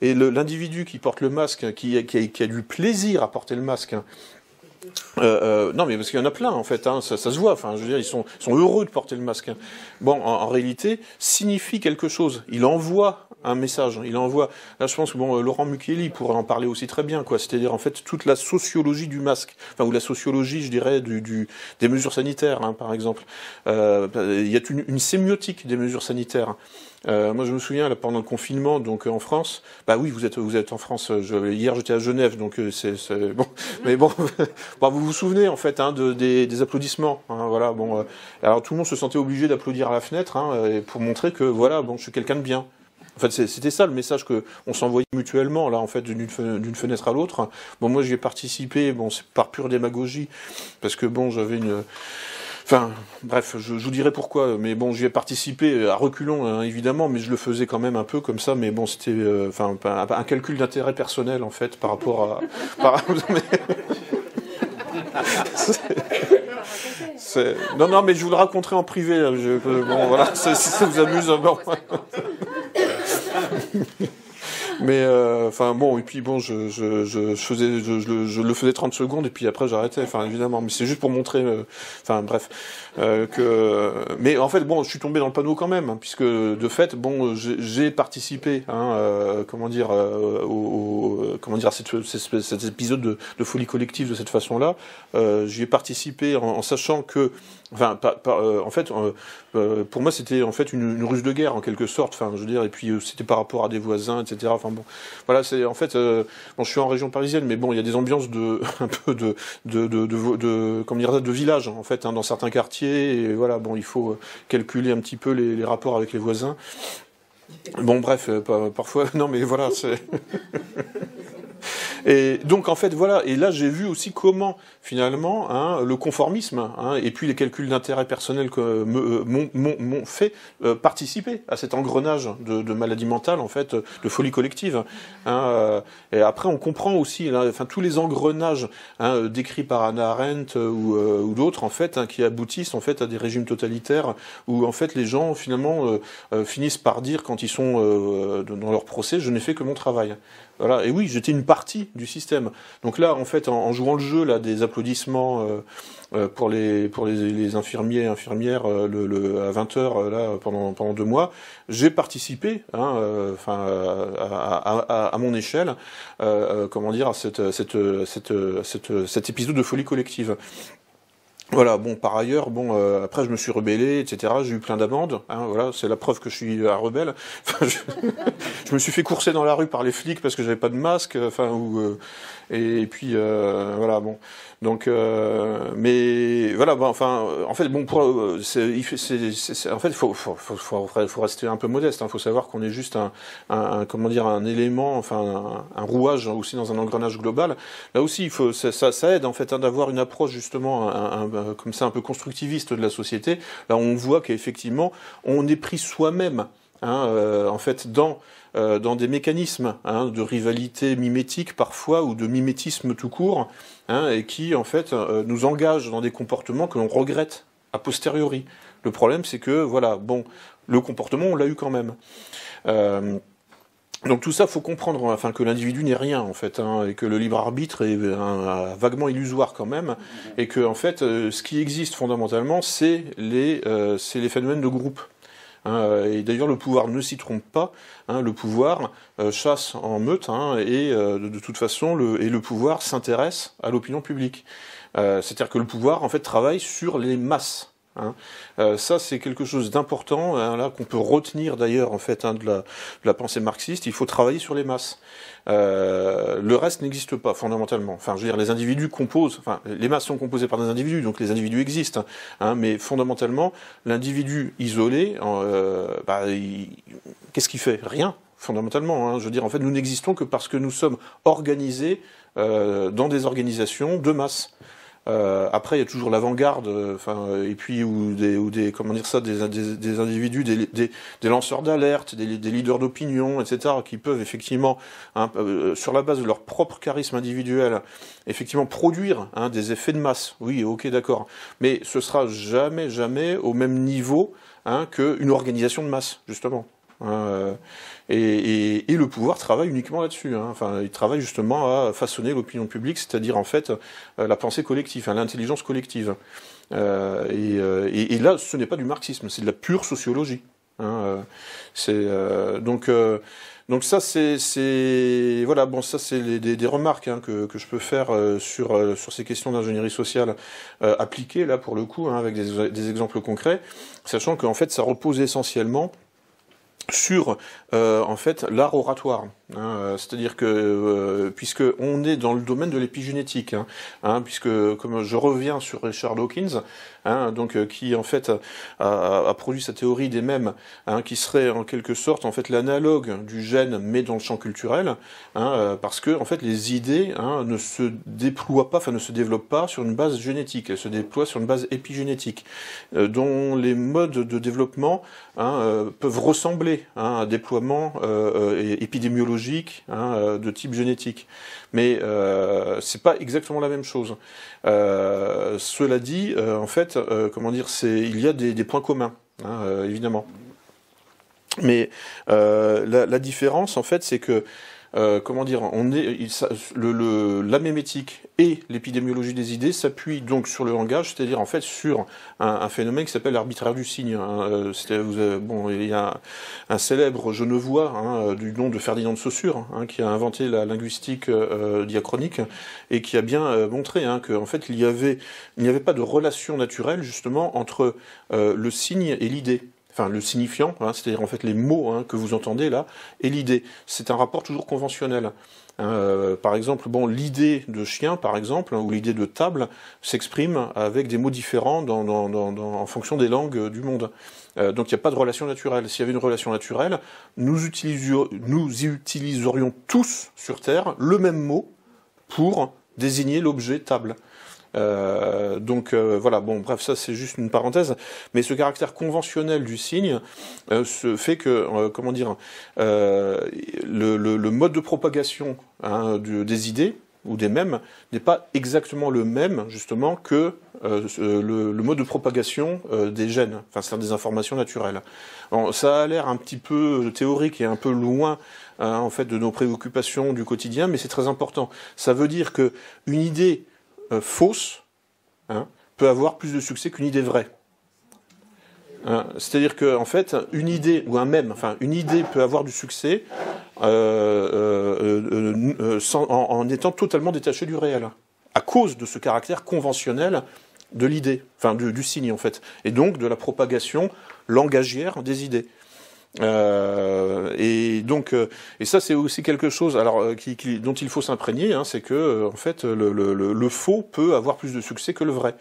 et l'individu qui porte le masque, qui a du plaisir à porter le masque. Non, mais parce qu'il y en a plein en fait, ça se voit. Je veux dire, ils sont heureux de porter le masque. En réalité, signifie quelque chose. Il envoie un message. Là, je pense que Laurent Mukieli pourrait en parler aussi très bien, quoi. C'est-à-dire en fait toute la sociologie du masque, ou la sociologie, je dirais, des mesures sanitaires, par exemple. Il y a une sémiotique des mesures sanitaires. Moi, je me souviens, là, pendant le confinement, donc en France, oui, vous êtes en France. Hier, j'étais à Genève, donc c'est bon. Mais bon, vous vous souvenez en fait des applaudissements. Voilà, alors tout le monde se sentait obligé d'applaudir à la fenêtre, pour montrer que voilà, je suis quelqu'un de bien. En fait, c'était ça le message que on s'envoyait mutuellement là, en fait, d'une fenêtre à l'autre. Moi, j'y ai participé. C'est par pure démagogie, parce que j'avais une. Bref, je vous dirai pourquoi, mais j'y ai participé à reculons, évidemment, mais je le faisais quand même un peu comme ça, mais c'était un calcul d'intérêt personnel, en fait, par rapport à... Non, mais je vous le raconterai en privé, voilà, si ça vous amuse, Mais et puis je le faisais 30 secondes et puis après j'arrêtais, évidemment, mais c'est juste pour montrer, mais en fait je suis tombé dans le panneau quand même, puisque de fait j'ai participé à cet épisode de folie collective de cette façon-là. J'y ai participé en sachant que pour moi c'était en fait une ruse de guerre en quelque sorte, je veux dire, et puis c'était par rapport à des voisins, etc. Voilà, c'est en fait je suis en région parisienne, mais il y a des ambiances de village en fait, dans certains quartiers, et voilà, il faut calculer un petit peu les rapports avec les voisins. Bref, parfois non, mais voilà, c'est Et donc en fait voilà, et là j'ai vu aussi comment finalement le conformisme et puis les calculs d'intérêt personnel m'ont fait participer à cet engrenage de maladie mentale, en fait, de folie collective. Et après on comprend aussi tous les engrenages décrits par Hannah Arendt ou d'autres en fait qui aboutissent en fait à des régimes totalitaires où en fait les gens finalement finissent par dire quand ils sont dans leur procès, je n'ai fait que mon travail. Voilà. Et oui, j'étais une partie du système. Donc là, en fait, en jouant le jeu là, des applaudissements pour les infirmiers et infirmières à 20h là, pendant 2 mois, j'ai participé à mon échelle comment dire, à cet épisode de folie collective. Voilà, bon, par ailleurs, après je me suis rebellé, etc. J'ai eu plein d'amendes, voilà, c'est la preuve que je suis un rebelle. Enfin, je me suis fait courser dans la rue par les flics parce que j'avais pas de masque, et puis voilà, bon. Donc, mais voilà, en fait, bon, en fait, faut rester un peu modeste. Faut savoir qu'on est juste comment dire, un élément, un rouage aussi dans un engrenage global. Là aussi, ça aide en fait d'avoir une approche justement comme ça un peu constructiviste de la société. Là, on voit qu'effectivement, on est pris soi-même, en fait, dans des mécanismes de rivalité mimétique parfois ou de mimétisme tout court, et qui en fait nous engagent dans des comportements que l'on regrette a posteriori. Le problème, c'est que voilà, bon, le comportement, on l'a eu quand même. Donc tout ça, faut comprendre, que l'individu n'est rien en fait, et que le libre arbitre est vaguement illusoire quand même, et que en fait, ce qui existe fondamentalement, c'est les phénomènes de groupe. Et d'ailleurs, le pouvoir ne s'y trompe pas. Le pouvoir chasse en meute, et de toute façon, le pouvoir s'intéresse à l'opinion publique. C'est-à-dire que le pouvoir, en fait, travaille sur les masses. Ça, c'est quelque chose d'important, là qu'on peut retenir d'ailleurs en fait de la pensée marxiste. Il faut travailler sur les masses. Le reste n'existe pas fondamentalement. Enfin, je veux dire, les individus composent. Enfin, les masses sont composées par des individus, donc les individus existent. Mais fondamentalement, l'individu isolé, qu'est-ce qu'il fait? Rien. Fondamentalement, je veux dire, en fait, nous n'existons que parce que nous sommes organisés dans des organisations de masse. Après, il y a toujours l'avant-garde, et puis des comment dire ça, des individus, des lanceurs d'alerte, des leaders d'opinion, etc., qui peuvent effectivement, sur la base de leur propre charisme individuel, effectivement produire des effets de masse. Oui, ok, d'accord, mais ce sera jamais au même niveau qu'une organisation de masse, justement. Et le pouvoir travaille uniquement là-dessus. Il travaille justement à façonner l'opinion publique, c'est-à-dire en fait la pensée collective, l'intelligence collective. Et là, ce n'est pas du marxisme, c'est de la pure sociologie. Donc ça, c'est voilà. Bon, ça c'est des remarques que je peux faire sur ces questions d'ingénierie sociale appliquées là pour le coup, avec des exemples concrets, sachant qu'en fait ça repose essentiellement sur en fait l'art oratoire, c'est-à-dire que puisque on est dans le domaine de l'épigénétique, puisque comme je reviens sur Richard Dawkins, donc qui en fait a produit sa théorie des mèmes, qui serait en quelque sorte en fait l'analogue du gène mais dans le champ culturel, parce que en fait les idées ne se déploient pas, ne se développent pas sur une base génétique, elles se déploient sur une base épigénétique, dont les modes de développement peuvent ressembler à un déploiement épidémiologique de type génétique, mais c'est pas exactement la même chose. Cela dit, en fait, comment dire, il y a des points communs, évidemment. Mais la différence, en fait, c'est que comment dire, la mémétique et l'épidémiologie des idées s'appuient donc sur le langage, c'est-à-dire en fait sur un phénomène qui s'appelle l'arbitraire du signe. Il y a un célèbre genevois du nom de Ferdinand de Saussure qui a inventé la linguistique diachronique et qui a bien montré qu'en fait il n'y avait pas de relation naturelle justement entre le signe et l'idée. Enfin, le signifiant, c'est-à-dire en fait les mots que vous entendez là, et l'idée. C'est un rapport toujours conventionnel. Par exemple, l'idée de chien, par exemple, ou l'idée de table, s'exprime avec des mots différents en fonction des langues du monde. Donc il n'y a pas de relation naturelle. S'il y avait une relation naturelle, nous utiliserions tous sur Terre le même mot pour désigner l'objet table. Voilà, bon, bref, ça c'est juste une parenthèse, mais ce caractère conventionnel du signe se fait que, le mode de propagation des idées ou des mèmes n'est pas exactement le même, justement, que le mode de propagation des gènes, enfin, c'est-à-dire des informations naturelles. Alors, ça a l'air un petit peu théorique et un peu loin, en fait, de nos préoccupations du quotidien, mais c'est très important. Ça veut dire que une idée fausse peut avoir plus de succès qu'une idée vraie. C'est-à-dire que, en fait, une idée ou un mème, enfin, une idée peut avoir du succès en étant totalement détachée du réel, à cause de ce caractère conventionnel de l'idée, enfin du signe en fait, et donc de la propagation langagière des idées. Et ça c'est aussi quelque chose alors dont il faut s'imprégner, c'est que en fait le faux peut avoir plus de succès que le vrai.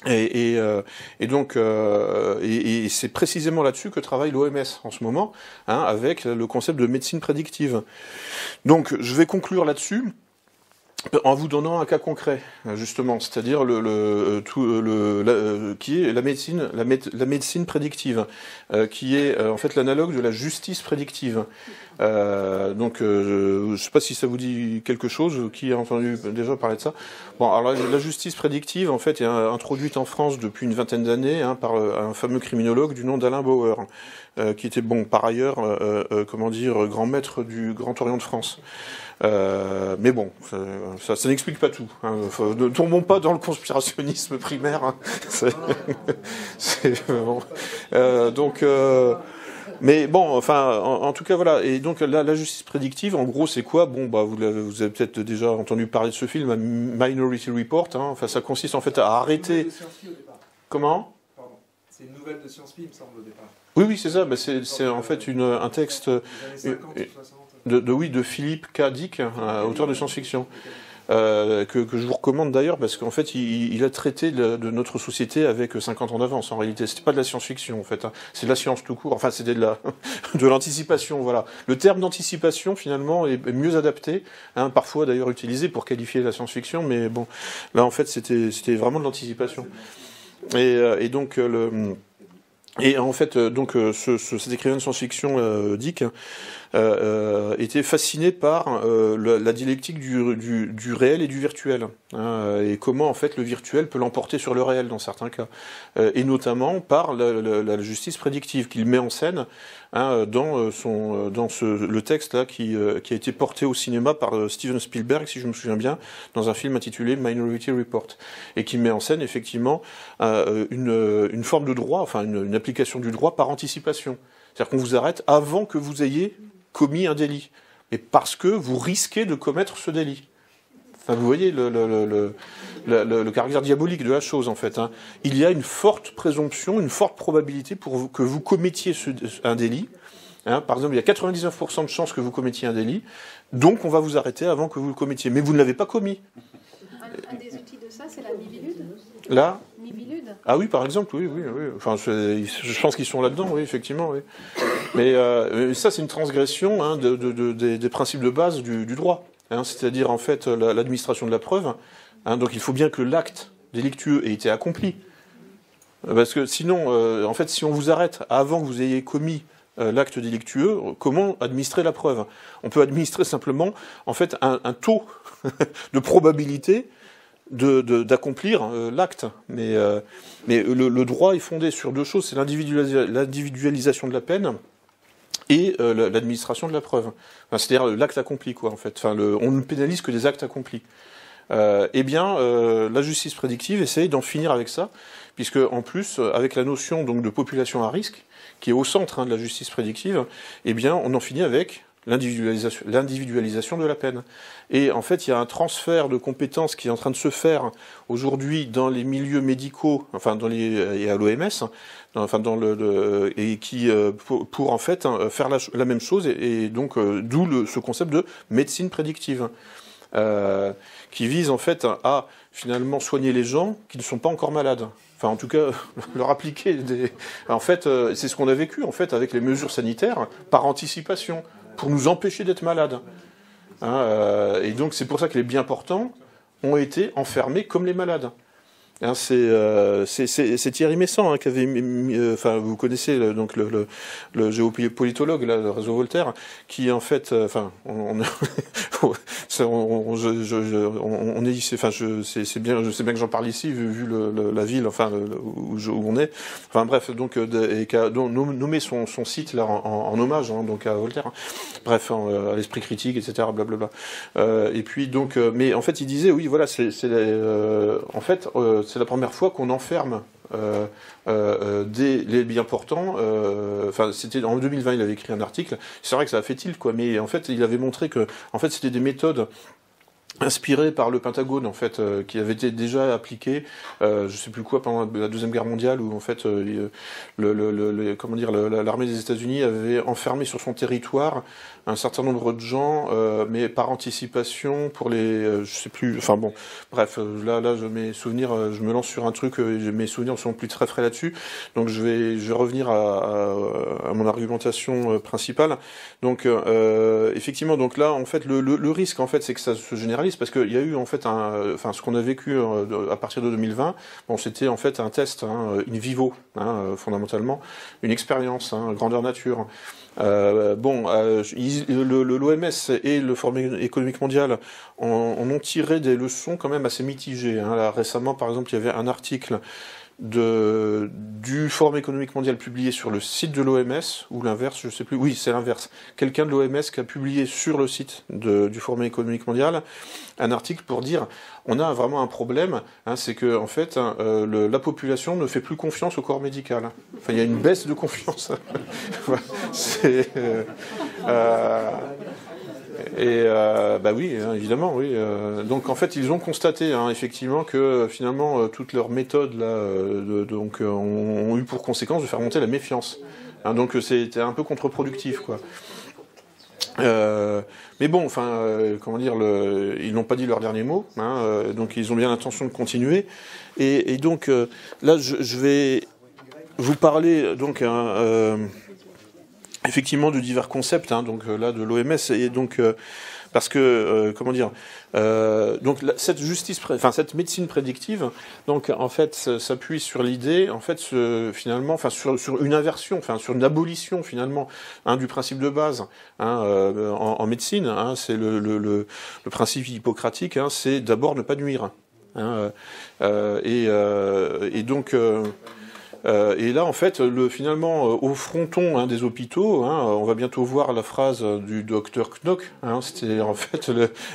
Et c'est précisément là-dessus que travaille l'OMS en ce moment, avec le concept de médecine prédictive. Donc je vais conclure là-dessus en vous donnant un cas concret, justement, c'est-à-dire qui est la médecine prédictive, qui est en fait l'analogue de la justice prédictive. Je ne sais pas si ça vous dit quelque chose, qui a entendu déjà parler de ça. Bon, alors la justice prédictive, en fait, est introduite en France depuis une vingtaine d'années par un fameux criminologue du nom d'Alain Bauer, qui était, par ailleurs, grand maître du Grand Orient de France. Mais bon, ça n'explique pas tout. Ne tombons pas dans le conspirationnisme primaire. Mais bon, enfin, en tout cas, voilà. Et donc, la justice prédictive, en gros, c'est quoi ? Bon, vous avez peut-être déjà entendu parler de ce film, Minority Report. Enfin, ça consiste en fait à arrêter. Comment ? Pardon. C'est une nouvelle de Science Fi, il me semble, au départ. Oui, c'est ça. C'est en fait un texte de Philippe K. Dick, auteur de science-fiction. Que je vous recommande d'ailleurs parce qu'en fait il a traité de notre société avec 50 ans d'avance en réalité. C'était pas de la science-fiction en fait, c'est de la science tout court, enfin c'était de l'anticipation, voilà. Le terme d'anticipation finalement est mieux adapté, parfois d'ailleurs utilisé pour qualifier la science-fiction, mais bon, là en fait c'était vraiment de l'anticipation. Et donc cet écrivain de science-fiction Dick était fasciné par la dialectique du réel et du virtuel, et comment en fait le virtuel peut l'emporter sur le réel dans certains cas, et notamment par la justice prédictive qu'il met en scène dans le texte là qui a été porté au cinéma par Steven Spielberg, si je me souviens bien, dans un film intitulé Minority Report, et qui met en scène effectivement une forme de droit, enfin une application du droit par anticipation. C'est-à-dire qu'on vous arrête avant que vous ayez commis un délit, mais parce que vous risquez de commettre ce délit. Enfin, vous voyez le caractère diabolique de la chose, en fait. Il y a une forte présomption, une forte probabilité pour que vous commettiez un délit. Par exemple, il y a 99% de chances que vous commettiez un délit, donc on va vous arrêter avant que vous le commettiez. Mais vous ne l'avez pas commis. Un des outils de ça, c'est la Mivilude. Là ? Mivilude. Ah oui, par exemple, oui. Enfin, je pense qu'ils sont là-dedans, oui, effectivement, oui. Mais ça, c'est une transgression des principes de base du droit. C'est-à-dire, en fait, l'administration de la preuve. Donc, il faut bien que l'acte délictueux ait été accompli. Parce que sinon, en fait, si on vous arrête avant que vous ayez commis l'acte délictueux, comment administrer la preuve ? On peut administrer simplement, en fait, un taux de probabilité d'accomplir l'acte. Mais le droit est fondé sur deux choses, c'est l'individualisation de la peine et l'administration de la preuve. C'est-à-dire l'acte accompli, quoi, en fait. Enfin, on ne pénalise que des actes accomplis. La justice prédictive essaye d'en finir avec ça, puisque en plus, avec la notion donc de population à risque, qui est au centre de la justice prédictive, on en finit avec l'individualisation de la peine. Et en fait, il y a un transfert de compétences qui est en train de se faire aujourd'hui dans les milieux médicaux, enfin et à l'OMS, pour en fait faire la même chose, et donc d'où ce concept de médecine prédictive, qui vise en fait à finalement soigner les gens qui ne sont pas encore malades. Enfin, en tout cas, leur appliquer En fait, c'est ce qu'on a vécu en fait avec les mesures sanitaires par anticipation, pour nous empêcher d'être malades. Et donc c'est pour ça que les bien portants ont été enfermés comme les malades. Hein, c'est Thierry Messant qui avait enfin vous connaissez donc le géopolitologue là, le réseau Voltaire, qui en fait, enfin on est, enfin c'est bien, je sais bien que j'en parle ici vu la ville, enfin où on est, enfin bref donc et qui a nommé son site là en hommage hein, donc à Voltaire, hein. Bref à l'esprit critique etc blablabla. Et puis donc mais en fait il disait oui voilà en fait c'est la première fois qu'on enferme les bien portants. Enfin, c'était en 2020, il avait écrit un article. C'est vrai que ça a fait tilt, quoi. Mais en fait, il avait montré que, en fait, c'était des méthodes inspiré par le Pentagone en fait, qui avait été déjà appliqué, je sais plus quoi, pendant la Deuxième Guerre mondiale, où en fait comment dire, l'armée des États-Unis avait enfermé sur son territoire un certain nombre de gens, mais par anticipation pour les, je sais plus, enfin bon, bref, là mes souvenirs, je me lance sur un truc, mes souvenirs sont plus très frais là-dessus, donc je vais revenir à mon argumentation principale. Donc effectivement, donc là en fait le risque en fait c'est que ça se généralise, parce qu'il y a eu en fait ce qu'on a vécu à partir de 2020, bon c'était en fait un test, in vivo, fondamentalement, une expérience, grandeur nature. L'OMS et le Forum économique mondial en ont tiré des leçons quand même assez mitigées. Là, récemment, par exemple, il y avait un article du Forum économique mondial publié sur le site de l'OMS, ou l'inverse, je sais plus. Oui, c'est l'inverse. Quelqu'un de l'OMS qui a publié sur le site du Forum économique mondial un article pour dire on a vraiment un problème, c'est que en fait la population ne fait plus confiance au corps médical. Enfin, il y a une baisse de confiance. Bah oui, évidemment, oui. Donc en fait, ils ont constaté effectivement que finalement toutes leurs méthodes là, ont eu pour conséquence de faire monter la méfiance. Donc c'était un peu contre-productif, quoi. Mais bon, enfin, comment dire, ils n'ont pas dit leur dernier mot, donc ils ont bien l'intention de continuer. Et donc là, je vais vous parler donc effectivement de divers concepts, donc là de l'OMS, et donc parce que comment dire, donc cette cette médecine prédictive, donc en fait s'appuie sur l'idée, en fait finalement, sur une inversion, sur une abolition finalement du principe de base en médecine, c'est le principe hippocratique, c'est d'abord ne pas nuire, et donc et là, en fait, finalement, au fronton des hôpitaux, on va bientôt voir la phrase du docteur Knock. C'était en fait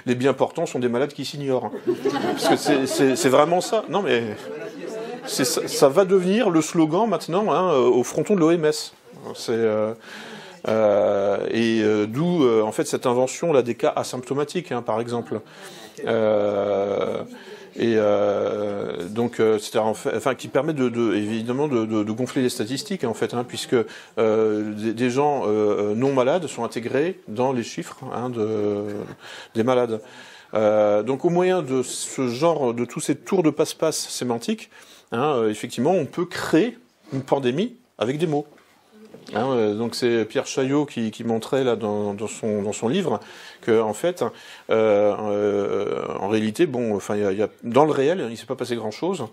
les bien portants sont des malades qui s'ignorent, parce que c'est vraiment ça. Non, mais ça va devenir le slogan maintenant au fronton de l'OMS. D'où en fait cette invention là des cas asymptomatiques, par exemple. Donc c'est-à-dire qui permet évidemment de gonfler les statistiques en fait, puisque des gens non malades sont intégrés dans les chiffres des malades. Donc au moyen de ce genre de tous ces tours de passe-passe sémantiques, effectivement on peut créer une pandémie avec des mots. Donc c'est Pierre Chaillot qui montrait là dans son livre que en fait en réalité il y a dans le réel il s'est pas passé grand chose,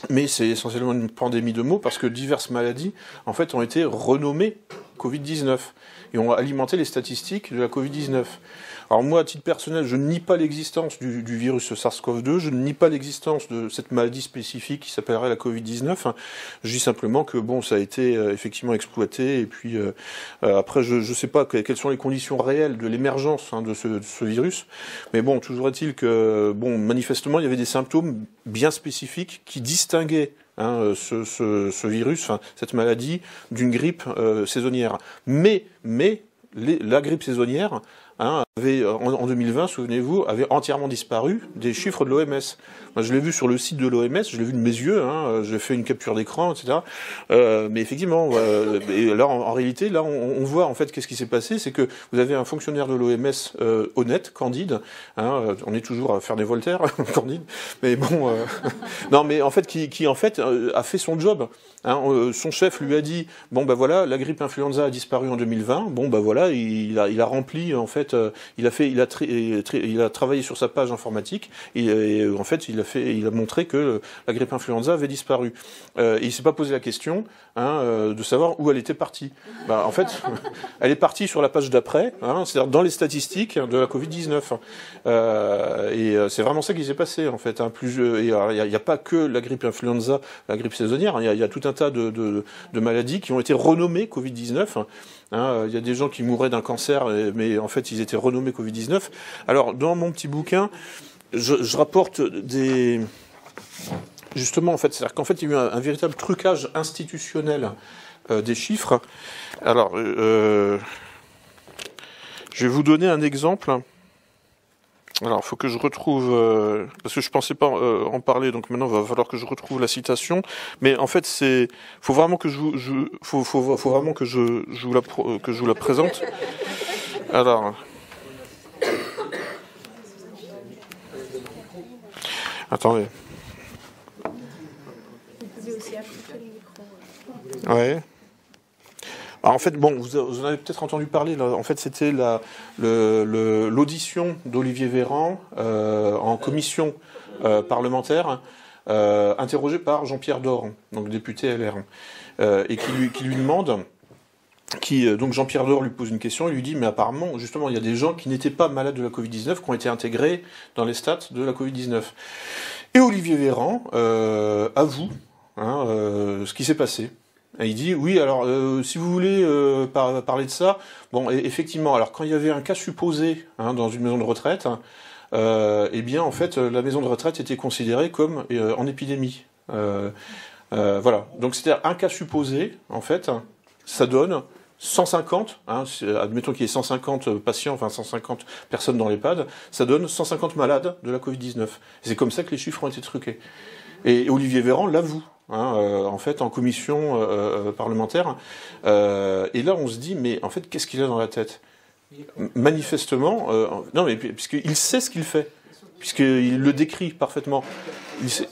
mais c'est essentiellement une pandémie de mots, parce que diverses maladies en fait ont été renommées Covid-19 et ont alimenté les statistiques de la Covid-19. Alors moi, à titre personnel, je ne nie pas l'existence du virus SARS-CoV-2, je ne nie pas l'existence de cette maladie spécifique qui s'appellerait la Covid-19. Je dis simplement que ça a été effectivement exploité, et puis après, je ne sais pas quelles sont les conditions réelles de l'émergence de ce virus, mais toujours est-il que manifestement, il y avait des symptômes bien spécifiques qui distinguaient ce virus, cette maladie, d'une grippe saisonnière. Mais la grippe saisonnière avait, en 2020, souvenez-vous, avait entièrement disparu des chiffres de l'OMS. Moi, je l'ai vu sur le site de l'OMS, je l'ai vu de mes yeux, j'ai fait une capture d'écran, etc. Mais effectivement, et là, en réalité, là, on voit en fait qu'est-ce qui s'est passé, c'est que vous avez un fonctionnaire de l'OMS honnête, candide, on est toujours à faire des Voltaire, candide, mais non, mais en fait, qui en fait a fait son job. Son chef lui a dit voilà, la grippe influenza a disparu en 2020. Voilà, il a rempli en fait il a travaillé sur sa page informatique et en fait il a montré que la grippe influenza avait disparu. Et il s'est pas posé la question de savoir où elle était partie. En fait, elle est partie sur la page d'après, c'est-à-dire dans les statistiques de la Covid-19. Et c'est vraiment ça qui s'est passé en fait. Il n'y a pas que la grippe influenza, la grippe saisonnière. Il y a tout un tas de maladies qui ont été renommées Covid-19. Il y a des gens qui mouraient d'un cancer, mais en fait ils étaient renommés Covid-19. Alors dans mon petit bouquin, je rapporte des... Justement, en fait, c'est-à-dire qu'en fait il y a eu un véritable trucage institutionnel des chiffres. Alors, je vais vous donner un exemple. Alors, il faut que je retrouve, parce que je pensais pas en parler, donc maintenant il va falloir que je retrouve la citation. Mais en fait, faut vraiment que faut vraiment que je vous la présente. Alors, attendez. Ouais. Alors en fait, bon, vous en avez peut-être entendu parler. Là. En fait, c'était l'audition d'Olivier Véran en commission parlementaire, interrogé par Jean-Pierre Door, donc député LR, et qui lui demande, donc Jean-Pierre Door lui pose une question, il lui dit, mais apparemment, justement, il y a des gens qui n'étaient pas malades de la Covid-19 qui ont été intégrés dans les stats de la Covid-19. Et Olivier Véran avoue ce qui s'est passé. Et il dit, oui, alors, si vous voulez parler de ça, bon, effectivement, alors, quand il y avait un cas supposé dans une maison de retraite, eh bien, en fait, la maison de retraite était considérée comme en épidémie. Voilà. Donc, c'est-à-dire, un cas supposé, en fait, ça donne 150, admettons qu'il y ait 150 patients, enfin 150 personnes dans l'EHPAD, ça donne 150 malades de la Covid-19. Et c'est comme ça que les chiffres ont été truqués. Et Olivier Véran l'avoue. En fait, en commission parlementaire. Et là, on se dit, mais en fait, qu'est-ce qu'il a dans la tête ? Manifestement, non, mais puisqu'il sait ce qu'il fait, puisqu'il le décrit parfaitement. Il sait...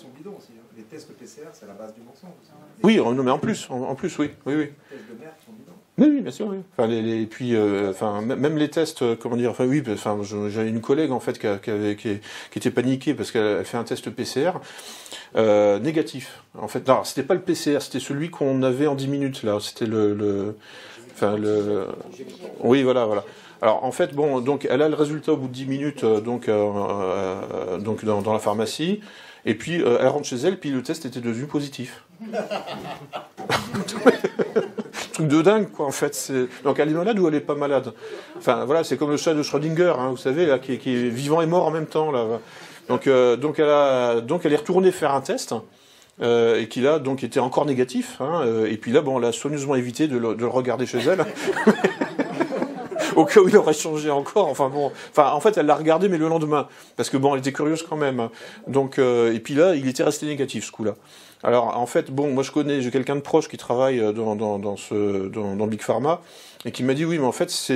Les tests PCR, c'est la base du mensonge. Oui, non, mais en plus, oui. Les tests de merde sont bidons. Oui, bien sûr, oui. Enfin, puis, même les tests, comment dire, enfin, oui, enfin, j'ai une collègue, en fait, qui était paniquée parce qu'elle fait un test PCR, négatif. En fait, non, c'était pas le PCR, c'était celui qu'on avait en 10 minutes, là. C'était oui, voilà. Alors, en fait, bon, donc, elle a le résultat au bout de 10 minutes, donc dans la pharmacie. Et puis, elle rentre chez elle, puis le test était devenu positif. Truc de dingue, quoi, en fait. Donc, elle est malade ou elle est pas malade ? Enfin, voilà, c'est comme le chat de Schrödinger, vous savez, là, qui est vivant et mort en même temps, là. Donc, elle est retournée faire un test, et qu'il a donc été encore négatif, et puis là, bon, elle a soigneusement évité de le regarder chez elle. Au cas où il aurait changé encore, en fait, elle l'a regardé, mais le lendemain, parce que bon, elle était curieuse quand même. Donc, et puis là, il était resté négatif, ce coup-là. Alors, en fait, bon, moi j'ai quelqu'un de proche qui travaille dans Big Pharma, et qui m'a dit, oui, mais en fait, ça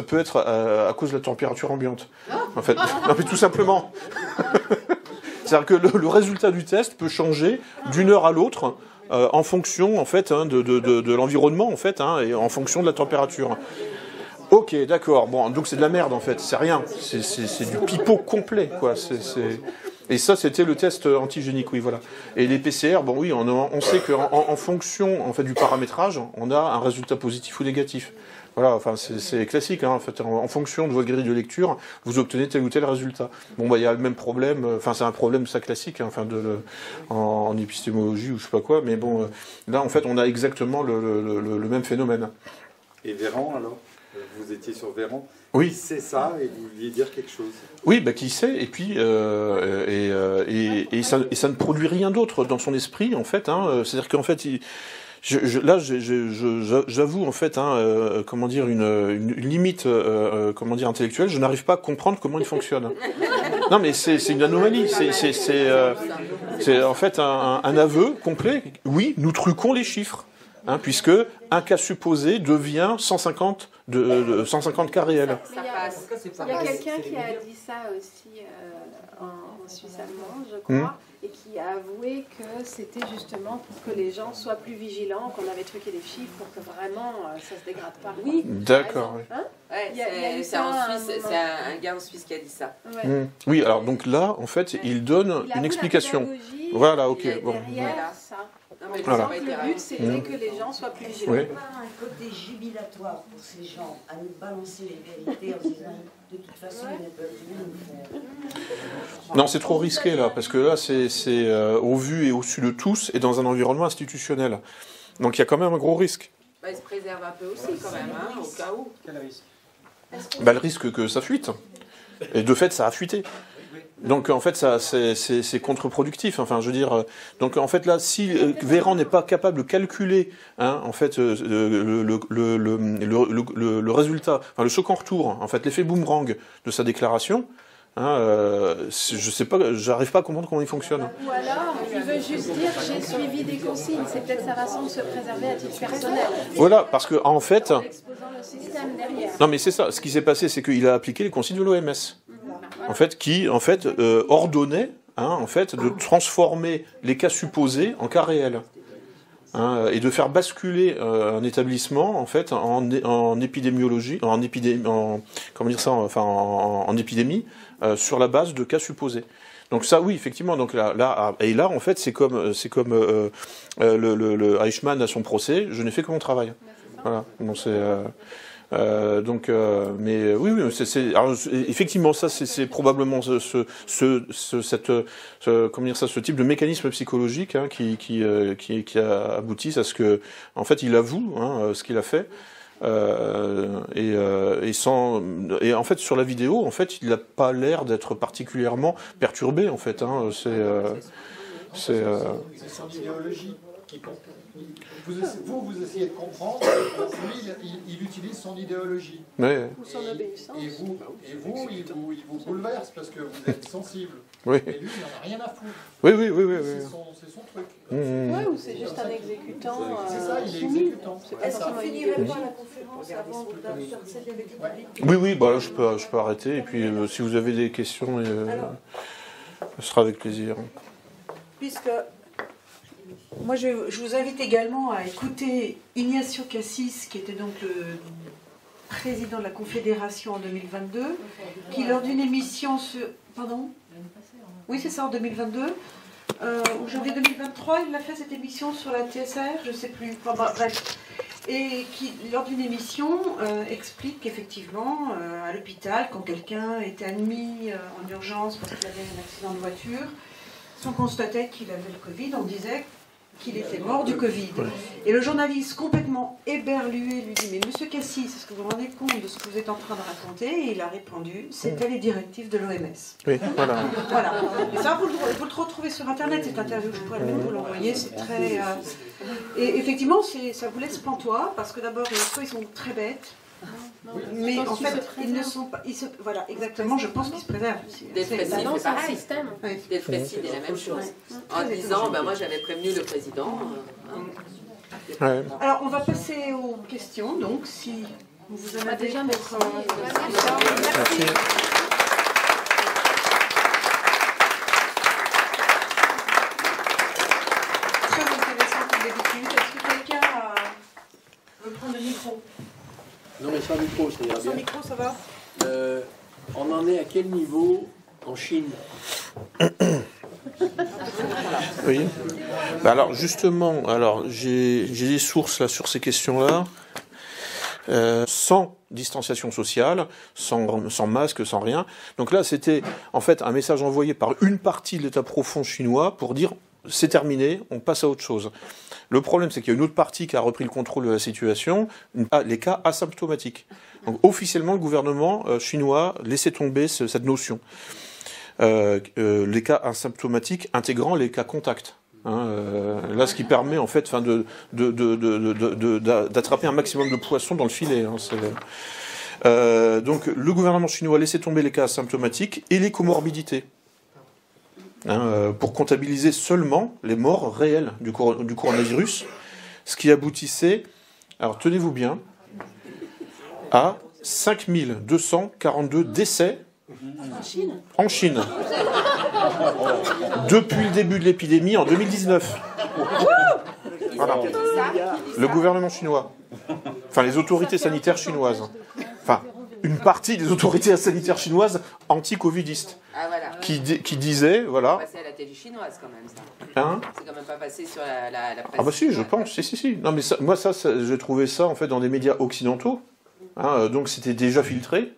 peut être à cause de la température ambiante. En fait, non, mais tout simplement. C'est-à-dire que le résultat du test peut changer d'une heure à l'autre, en fonction, en fait, de l'environnement, en fait, et en fonction de la température. Ok, d'accord. Bon, donc c'est de la merde, en fait. C'est rien. C'est du pipeau complet, quoi. Et ça, c'était le test antigénique, oui, voilà. Et les PCR, bon, oui, on sait qu'en fonction, en fait, du paramétrage, on a un résultat positif ou négatif. Voilà, enfin, c'est classique, en fait. En fonction de votre grille de lecture, vous obtenez tel ou tel résultat. Bon, il y a le même problème, c'est un problème, ça, classique, en épistémologie ou je sais pas quoi, mais bon, là, en fait, on a exactement le même phénomène. Et Véran, alors ? Vous étiez sur Véran ? Oui. Qui sait ça et vous vouliez dire quelque chose ? Oui, qui sait, et puis et ça ne produit rien d'autre dans son esprit, en fait. C'est-à-dire qu'en fait, j'avoue en fait, comment dire, une limite, comment dire, intellectuelle. Je n'arrive pas à comprendre comment il fonctionne. Non, mais c'est une anomalie. C'est en fait un aveu complet. Oui, nous truquons les chiffres. Puisque un cas supposé devient 150 de 150 cas réels. Mais il y a quelqu'un qui a dit ça aussi en Suisse allemande, je crois, et qui a avoué que c'était justement pour que les gens soient plus vigilants, qu'on avait truqué les chiffres pour que vraiment ça se dégrade pas. Oui. D'accord. Oui. Hein Ouais, Il y a eu c'est ça en à un Suisse, moment. c'est un gars en Suisse qui a dit ça. Ouais. Oui, alors donc là, en fait, il donne Il a une voulu explication. la pédagogie Voilà, ok. Il a été Bon. derrière Voilà. ça. Non, mais Voilà. ça va être Le but, c'était Mm. que les gens soient plus vigilants. Oui. Pas un côté jubilatoire pour ces gens à nous balancer les vérités en disant de toute façon ils ne peuvent rien nous faire. Non, c'est trop risqué là, parce que là, c'est au vu et au su de tous et dans un environnement institutionnel. Donc il y a quand même un gros risque. Bah, il se préserve un peu aussi quand même, hein, au cas où. Quel risque? Bah, le risque que ça fuite. Et de fait, ça a fuité. Donc en fait, ça, c'est contre-productif. Enfin, je veux dire. Donc en fait là, si Véran n'est pas capable de calculer, hein, en fait, le résultat, enfin le second retour, en fait, l'effet boomerang de sa déclaration, hein, je sais pas, j'arrive pas à comprendre comment il fonctionne. Ou alors, il veut juste dire j'ai suivi des consignes. C'est peut-être sa façon de se préserver à titre personnel. Voilà, parce que en fait, En exposant le système derrière. non mais c'est ça. Ce qui s'est passé, c'est qu'il a appliqué les consignes de l'OMS. En fait, qui en fait ordonnait, hein, en fait, de transformer les cas supposés en cas réels, hein, et de faire basculer un établissement en fait en épidémiologie, comment dire ça, enfin en épidémie sur la base de cas supposés. Donc ça, oui, effectivement. Donc là, en fait, c'est comme le Eichmann à son procès. Je n'ai fait que mon travail. Voilà. Donc c'est mais oui, alors, effectivement, ça, c'est probablement comment dire ça, ce type de mécanisme psychologique, hein, qui a abouti à ce que, en fait, il avoue, hein, ce qu'il a fait. Et en fait, sur la vidéo, en fait, il n'a pas l'air d'être particulièrement perturbé, en fait. Hein, C'est son idéologie qui compte. Vous essayez de comprendre, lui, il utilise son idéologie. Ouais. Ou son obéissance. Et vous, il vous bouleverse parce que vous êtes sensible. Oui. Et lui, il n'en a rien à foutre. Oui. C'est son truc. Ouais, ou c'est juste un exécutant C'est ça, il est soumis. exécutant. C'est pas Est-ce qu'on forcément une finirait idéologie. pas la conférence avant d'harceler avec les publics ? Oui, bah là, je peux arrêter. Et puis, si vous avez des questions, ce sera avec plaisir. Puisque moi, je vous invite également à écouter Ignacio Cassis, qui était donc le président de la Confédération en 2022, qui lors d'une émission sur... Pardon ? Oui, c'est ça, en 2022. Ou janvier 2023, il a fait cette émission sur la TSR, je ne sais plus. Enfin, bref. Et qui, lors d'une émission, explique qu'effectivement, à l'hôpital, quand quelqu'un était admis en urgence parce qu'il avait un accident de voiture, si on constatait qu'il avait le Covid, on disait qu'il était mort du Covid. Et le journaliste, complètement éberlué, lui dit « Mais monsieur Cassis, est-ce que vous vous rendez compte de ce que vous êtes en train de raconter » Et il a répondu « C'était les directives de l'OMS. » Oui, voilà. Voilà. Et ça, vous le retrouvez sur Internet, cette interview. Je pourrais même vous l'envoyer. C'est très... Et effectivement, ça vous laisse pantois, parce que d'abord, soit ils sont très bêtes, mais en fait, ils ne sont pas... Voilà, exactement, je pense qu'ils se préservent. Dépressif, Non, c'est c'est un pareil. système. Dépressif, c'est la même chose. En disant, ben moi j'avais prévenu le président. Ouais. Alors, on va passer aux questions, donc, si vous en avez Déjà, merci. Merci. Très intéressant comme d'habitude. Est-ce que quelqu'un veut prendre le micro? Non, mais sans micro, ça ira Sans bien. micro, ça va? On en est à quel niveau en Chine? Oui. Bah alors justement, j'ai des sources là sur ces questions-là. Sans distanciation sociale, sans masque, sans rien. Donc là, c'était en fait un message envoyé par une partie de l'État profond chinois pour dire c'est terminé, on passe à autre chose. Le problème, c'est qu'il y a une autre partie qui a repris le contrôle de la situation, les cas asymptomatiques. Donc officiellement, le gouvernement chinois laissait tomber cette notion. Les cas asymptomatiques intégrant les cas contacts. Là, ce qui permet en fait, d'attraper un maximum de poissons dans le filet. Donc, le gouvernement chinois a laissé tomber les cas asymptomatiques et les comorbidités, pour comptabiliser seulement les morts réelles du coronavirus, ce qui aboutissait. Alors, tenez-vous bien. à 5242 décès en Chine. Depuis le début de l'épidémie en 2019. Voilà. Le gouvernement chinois. Enfin, les autorités sanitaires chinoises. Enfin, une partie des autorités sanitaires chinoises anti-covidistes. Ah, voilà. Qui disaient, voilà... C'est passé à la télé chinoise quand même, ça. Hein? C'est quand même pas passé sur la presse. Ah bah si, je pense, si. Non mais ça, moi j'ai trouvé ça en fait dans des médias occidentaux, hein, donc c'était déjà filtré,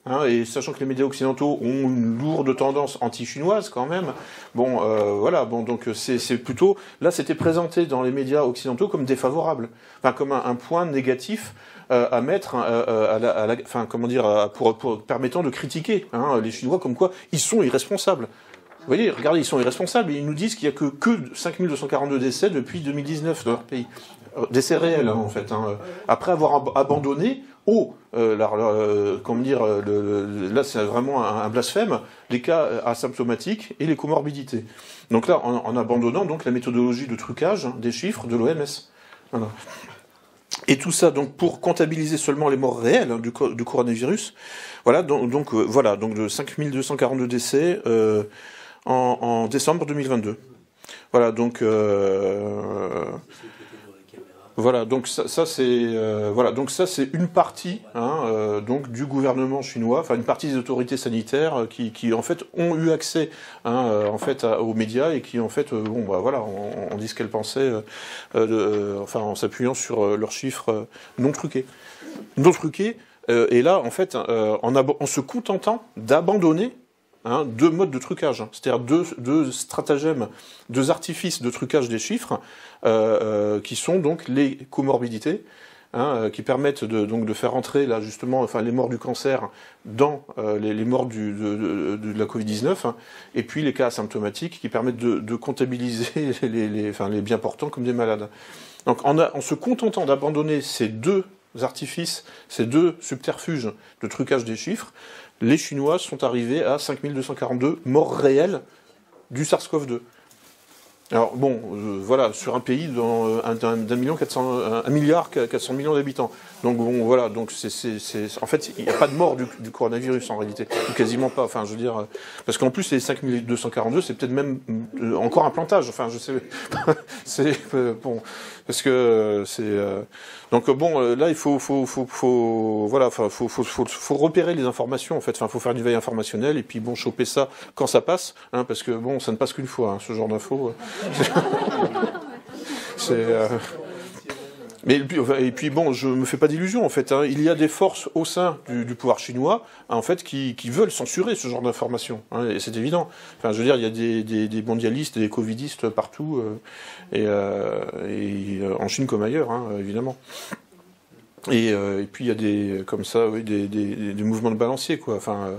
hein, et sachant que les médias occidentaux ont une lourde tendance anti-chinoise quand même, bon voilà, bon donc c'est plutôt, là c'était présenté dans les médias occidentaux comme défavorable, enfin comme un point négatif à mettre enfin comment dire, pour permettant de critiquer hein, les Chinois comme quoi ils sont irresponsables. Vous voyez, regardez, ils sont irresponsables et ils nous disent qu'il n'y a que 5242 décès depuis 2019 dans leur pays. Décès réels, hein, en fait. Hein. Après avoir abandonné, comment dire, là c'est vraiment un blasphème, les cas asymptomatiques et les comorbidités. Donc là, en abandonnant donc la méthodologie de trucage des chiffres de l'OMS. Voilà. Et tout ça donc pour comptabiliser seulement les morts réelles hein, du coronavirus. Voilà, donc de 5242 décès en décembre 2022. Voilà, donc ça c'est une partie hein, donc du gouvernement chinois, enfin une partie des autorités sanitaires qui en fait ont eu accès hein, en fait aux médias et qui en fait on dit ce qu'elles pensaient en s'appuyant sur leurs chiffres non truqués. Et là en fait en se contentant d'abandonner hein, deux modes de trucage, c'est-à-dire deux stratagèmes, deux artifices de trucage des chiffres, qui sont donc les comorbidités, hein, qui permettent de faire entrer là justement, enfin les morts du cancer dans les morts de la Covid-19, hein, et puis les cas asymptomatiques qui permettent de comptabiliser les bien portants comme des malades. Donc en se contentant d'abandonner ces deux artifices, ces deux subterfuges de trucage des chiffres, les Chinois sont arrivés à 5242 morts réels du SARS-CoV-2. Alors bon, voilà, sur un pays d'un milliard 400 millions d'habitants. Donc bon, voilà, donc en fait, il n'y a pas de mort du coronavirus en réalité, ou quasiment pas. Enfin, je veux dire, parce qu'en plus les 5242, c'est peut-être même encore un plantage. Enfin, je sais, c'est bon, parce que c'est donc bon, là il faut repérer les informations en fait. Enfin, faut faire une veille informationnelle et puis bon, choper ça quand ça passe, hein, parce que bon, ça ne passe qu'une fois, hein, ce genre d'infos. Et puis bon, je me fais pas d'illusions en fait. Hein. Il y a des forces au sein du pouvoir chinois, en fait, qui veulent censurer ce genre d'informations. Hein, et c'est évident. Enfin, je veux dire, il y a des mondialistes, des covidistes partout, et en Chine comme ailleurs, hein, évidemment. Et puis il y a des mouvements de balancier quoi. Enfin,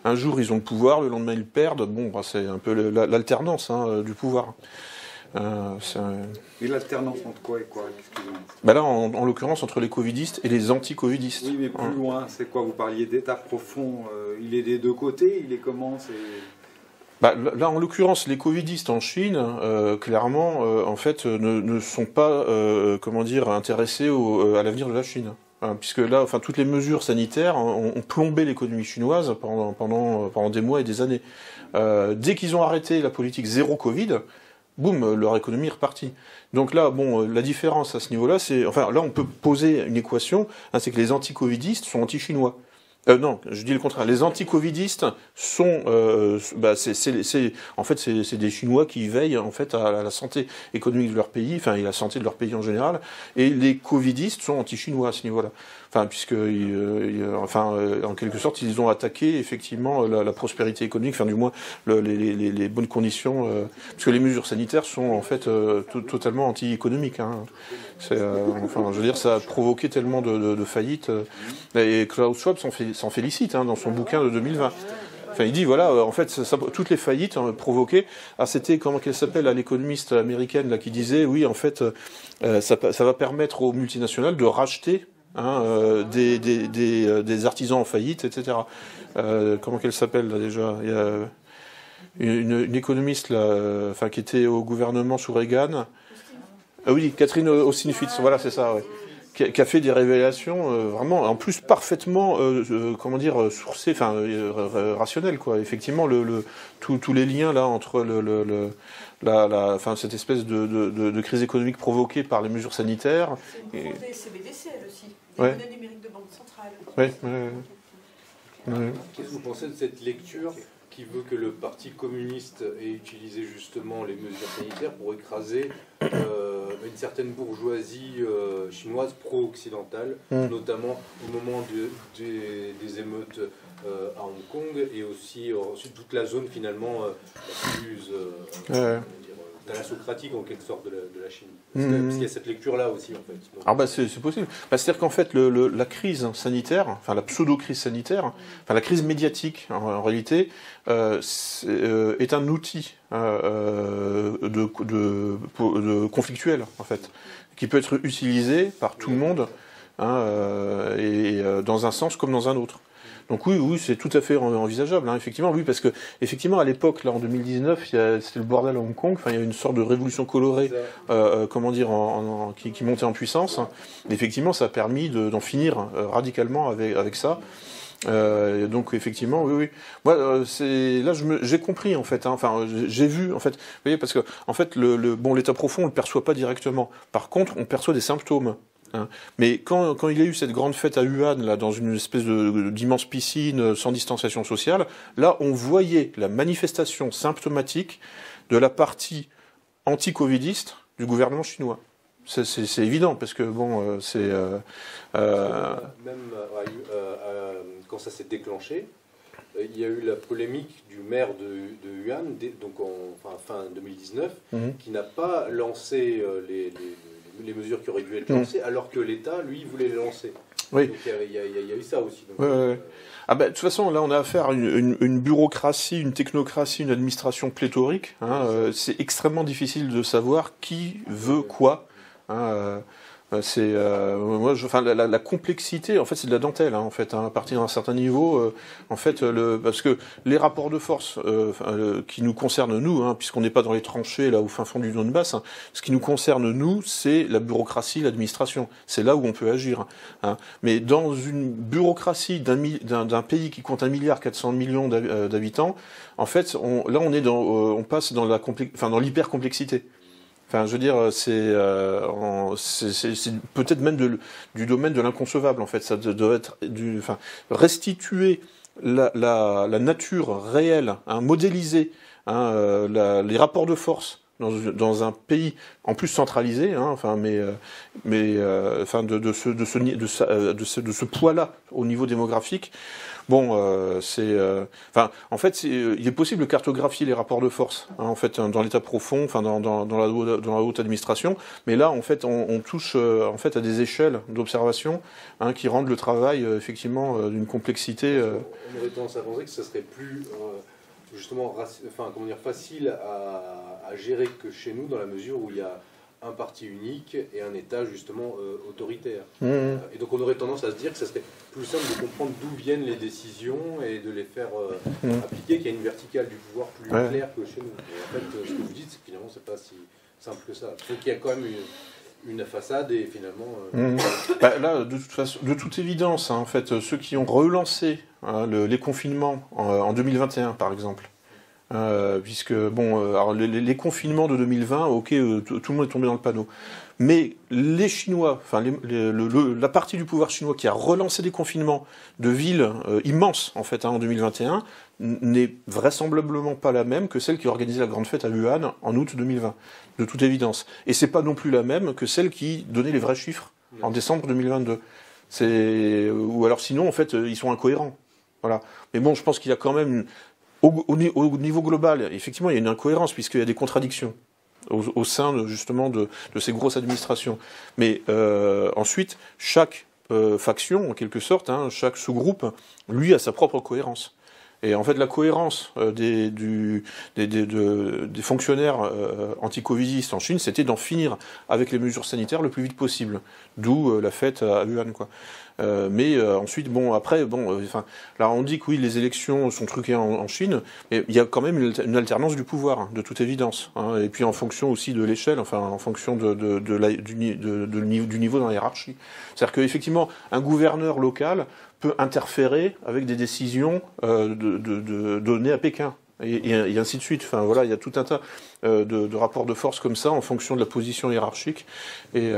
un jour ils ont le pouvoir, le lendemain ils le perdent. Bon, bah, c'est un peu l'alternance hein, du pouvoir. Et l'alternance entre quoi et quoi? Bah là, en l'occurrence, entre les covidistes et les anti-covidistes. Oui, mais plus loin, c'est quoi? Vous parliez d'état profond. Il est des deux côtés. Il est comment? Bah, là, en l'occurrence, les covidistes en Chine, clairement, en fait, ne sont pas, intéressés à l'avenir de la Chine. Hein, puisque là, enfin, toutes les mesures sanitaires ont plombé l'économie chinoise pendant des mois et des années. Dès qu'ils ont arrêté la politique zéro Covid, boum, leur économie est repartie. Donc là, bon, la différence à ce niveau-là, là, on peut poser une équation, hein, c'est que les anti-covidistes sont anti-chinois. Non, je dis le contraire. Les anti-covidistes sont, c'est des Chinois qui veillent en fait à la santé économique de leur pays, enfin, et la santé de leur pays en général. Et les covidistes sont anti-chinois à ce niveau-là. Enfin, puisque, en quelque sorte, ils ont attaqué effectivement la prospérité économique, enfin, du moins les bonnes conditions, parce que les mesures sanitaires sont en fait totalement anti-économiques. Hein. Je veux dire, ça a provoqué tellement de faillites. Et Klaus Schwab s'en félicite hein, dans son bouquin de 2020. Enfin, il dit voilà, en fait, toutes les faillites provoquées. Ah, c'était comment qu'elle s'appelle, l'économiste américaine là qui disait oui, en fait, ça va permettre aux multinationales de racheter hein, des artisans en faillite, etc. Comment qu'elle s'appelle là déjà? Il y a une économiste là, qui était au gouvernement sous Reagan. Ah oui, Catherine Austin-Fitts, voilà, c'est ça. Ouais. qui a fait des révélations vraiment, en plus parfaitement, sourcées, rationnelles, quoi. Effectivement, tous les liens là entre cette espèce de crise économique provoquée par les mesures sanitaires. C'est une des CBDC, elle aussi, des Ouais. monnaies numériques de banque centrale. Ouais. Qu'est-ce que vous pensez de cette lecture qui veut que le Parti communiste ait utilisé justement les mesures sanitaires pour écraser une certaine bourgeoisie chinoise pro-occidentale, notamment au moment des émeutes à Hong Kong et aussi ensuite toute la zone finalement la plus thalassocratique en quelque sorte de la Chine. Parce qu'il y a cette lecture-là aussi en fait. Donc, Alors c'est possible. C'est-à-dire qu'en fait la crise sanitaire, enfin la pseudo-crise sanitaire, enfin la crise médiatique en réalité, est un outil de conflictuel en fait, qui peut être utilisé par tout le monde dans un sens comme dans un autre. Donc oui, c'est tout à fait envisageable, effectivement, oui, parce que effectivement à l'époque, là en 2019, c'était le bordel à Hong Kong. Enfin, il y a une sorte de révolution colorée, qui montait en puissance. Et effectivement, ça a permis d'en finir radicalement avec ça. Donc effectivement, oui. Moi, j'ai compris en fait. J'ai vu en fait. Vous voyez, parce que en fait, l'état profond, on le perçoit pas directement. Par contre, on perçoit des symptômes. Mais quand il y a eu cette grande fête à Wuhan, là, dans une espèce d'immense piscine sans distanciation sociale, là, on voyait la manifestation symptomatique de la partie anti-covidiste du gouvernement chinois. C'est évident, parce que quand ça s'est déclenché, il y a eu la polémique du maire de Wuhan, donc fin 2019, qui n'a pas lancé les mesures qui auraient dû être lancées, alors que l'État, lui, voulait les lancer. Oui. Donc il y a eu ça aussi. Donc, de toute façon, là, on a affaire à une bureaucratie, une technocratie, une administration pléthorique. C'est extrêmement difficile de savoir qui veut quoi. La complexité, en fait, c'est de la dentelle, à partir d'un certain niveau, parce que les rapports de force qui nous concernent nous, puisqu'on n'est pas dans les tranchées là au fin fond du Donbass, ce qui nous concerne nous, c'est la bureaucratie, l'administration. C'est là où on peut agir. Mais dans une bureaucratie d'un pays qui compte 1,4 milliard d'habitants, en fait, on passe dans dans l'hypercomplexité. Enfin, je veux dire, c'est peut-être même du domaine de l'inconcevable, en fait. Ça doit être restituer la nature réelle, modéliser les rapports de force dans un pays en plus centralisé, de ce poids-là au niveau démographique. En fait, il est possible de cartographier les rapports de force, dans l'état profond, dans la haute administration. Mais là, en fait, on touche à des échelles d'observation qui rendent le travail effectivement d'une complexité. On aurait tendance à penser que ce serait plus facile à gérer que chez nous, dans la mesure où il y a un parti unique et un État justement autoritaire. Et donc on aurait tendance à se dire que ça serait plus simple de comprendre d'où viennent les décisions et de les faire appliquer, qu'il y a une verticale du pouvoir plus claire que chez nous. Et en fait, ce que vous dites, c'est que finalement, c'est pas si simple que ça. Donc il y a quand même une façade et finalement... Là, de toute évidence, ceux qui ont relancé les confinements en 2021, par exemple, puisque les confinements de 2020, tout le monde est tombé dans le panneau. Mais les Chinois, la partie du pouvoir chinois qui a relancé des confinements de villes immenses en 2021 n'est vraisemblablement pas la même que celle qui a organisé la grande fête à Wuhan en août 2020, de toute évidence. Et c'est pas non plus la même que celle qui donnait les vrais chiffres en décembre 2022. Ou alors sinon, ils sont incohérents. Voilà. Mais bon, je pense qu'il y a quand même au niveau global, effectivement, il y a une incohérence puisqu'il y a des contradictions au sein justement de ces grosses administrations. Mais ensuite, chaque faction, en quelque sorte, chaque sous-groupe, lui, a sa propre cohérence. Et en fait, la cohérence des fonctionnaires anti-covidistes en Chine, c'était d'en finir avec les mesures sanitaires le plus vite possible. D'où la fête à Wuhan, quoi. Mais ensuite, bon, après, là on dit que oui, les élections sont truquées en Chine, mais il y a quand même une alternance du pouvoir, de toute évidence. Hein, et puis en fonction aussi de l'échelle, enfin en fonction du niveau dans la hiérarchie. C'est-à-dire qu'effectivement, un gouverneur local peut interférer avec des décisions données à Pékin. Et ainsi de suite. Enfin voilà, il y a tout un tas de rapports de force comme ça en fonction de la position hiérarchique. Et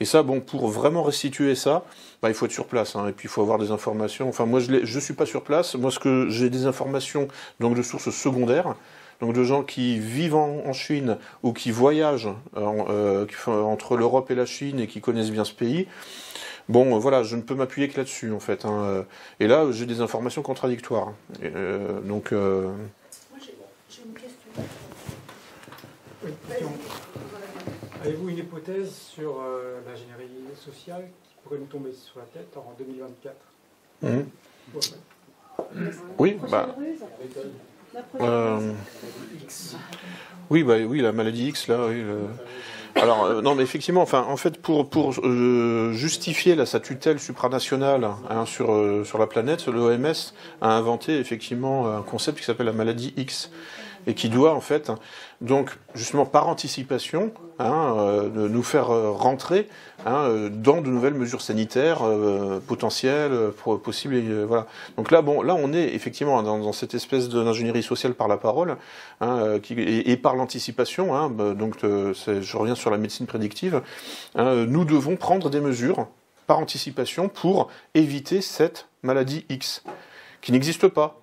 ça, bon, pour vraiment restituer ça, il faut être sur place. Hein, et puis il faut avoir des informations. Enfin moi, je suis pas sur place. Moi, j'ai des informations donc de sources secondaires. Donc de gens qui vivent en Chine ou qui voyagent entre l'Europe et la Chine et qui connaissent bien ce pays. Bon, voilà, je ne peux m'appuyer que là-dessus, en fait. Hein. Et là, j'ai des informations contradictoires. Donc... Moi, j'ai une question. Une question. Avez-vous une hypothèse sur l'ingénierie sociale qui pourrait nous tomber sur la tête en 2024 Oui, oui, la maladie X, là, oui. Alors, non, mais effectivement, en fait, pour justifier sa tutelle supranationale sur la planète, l'OMS a inventé effectivement un concept qui s'appelle la maladie X et qui doit, en fait, donc, justement, par anticipation, nous faire rentrer dans de nouvelles mesures sanitaires potentielles, possibles. Et, voilà. Donc là, là, on est effectivement dans cette espèce d'ingénierie sociale par la parole et par l'anticipation. Donc, je reviens sur la médecine prédictive. Nous devons prendre des mesures par anticipation pour éviter cette maladie X, qui n'existe pas.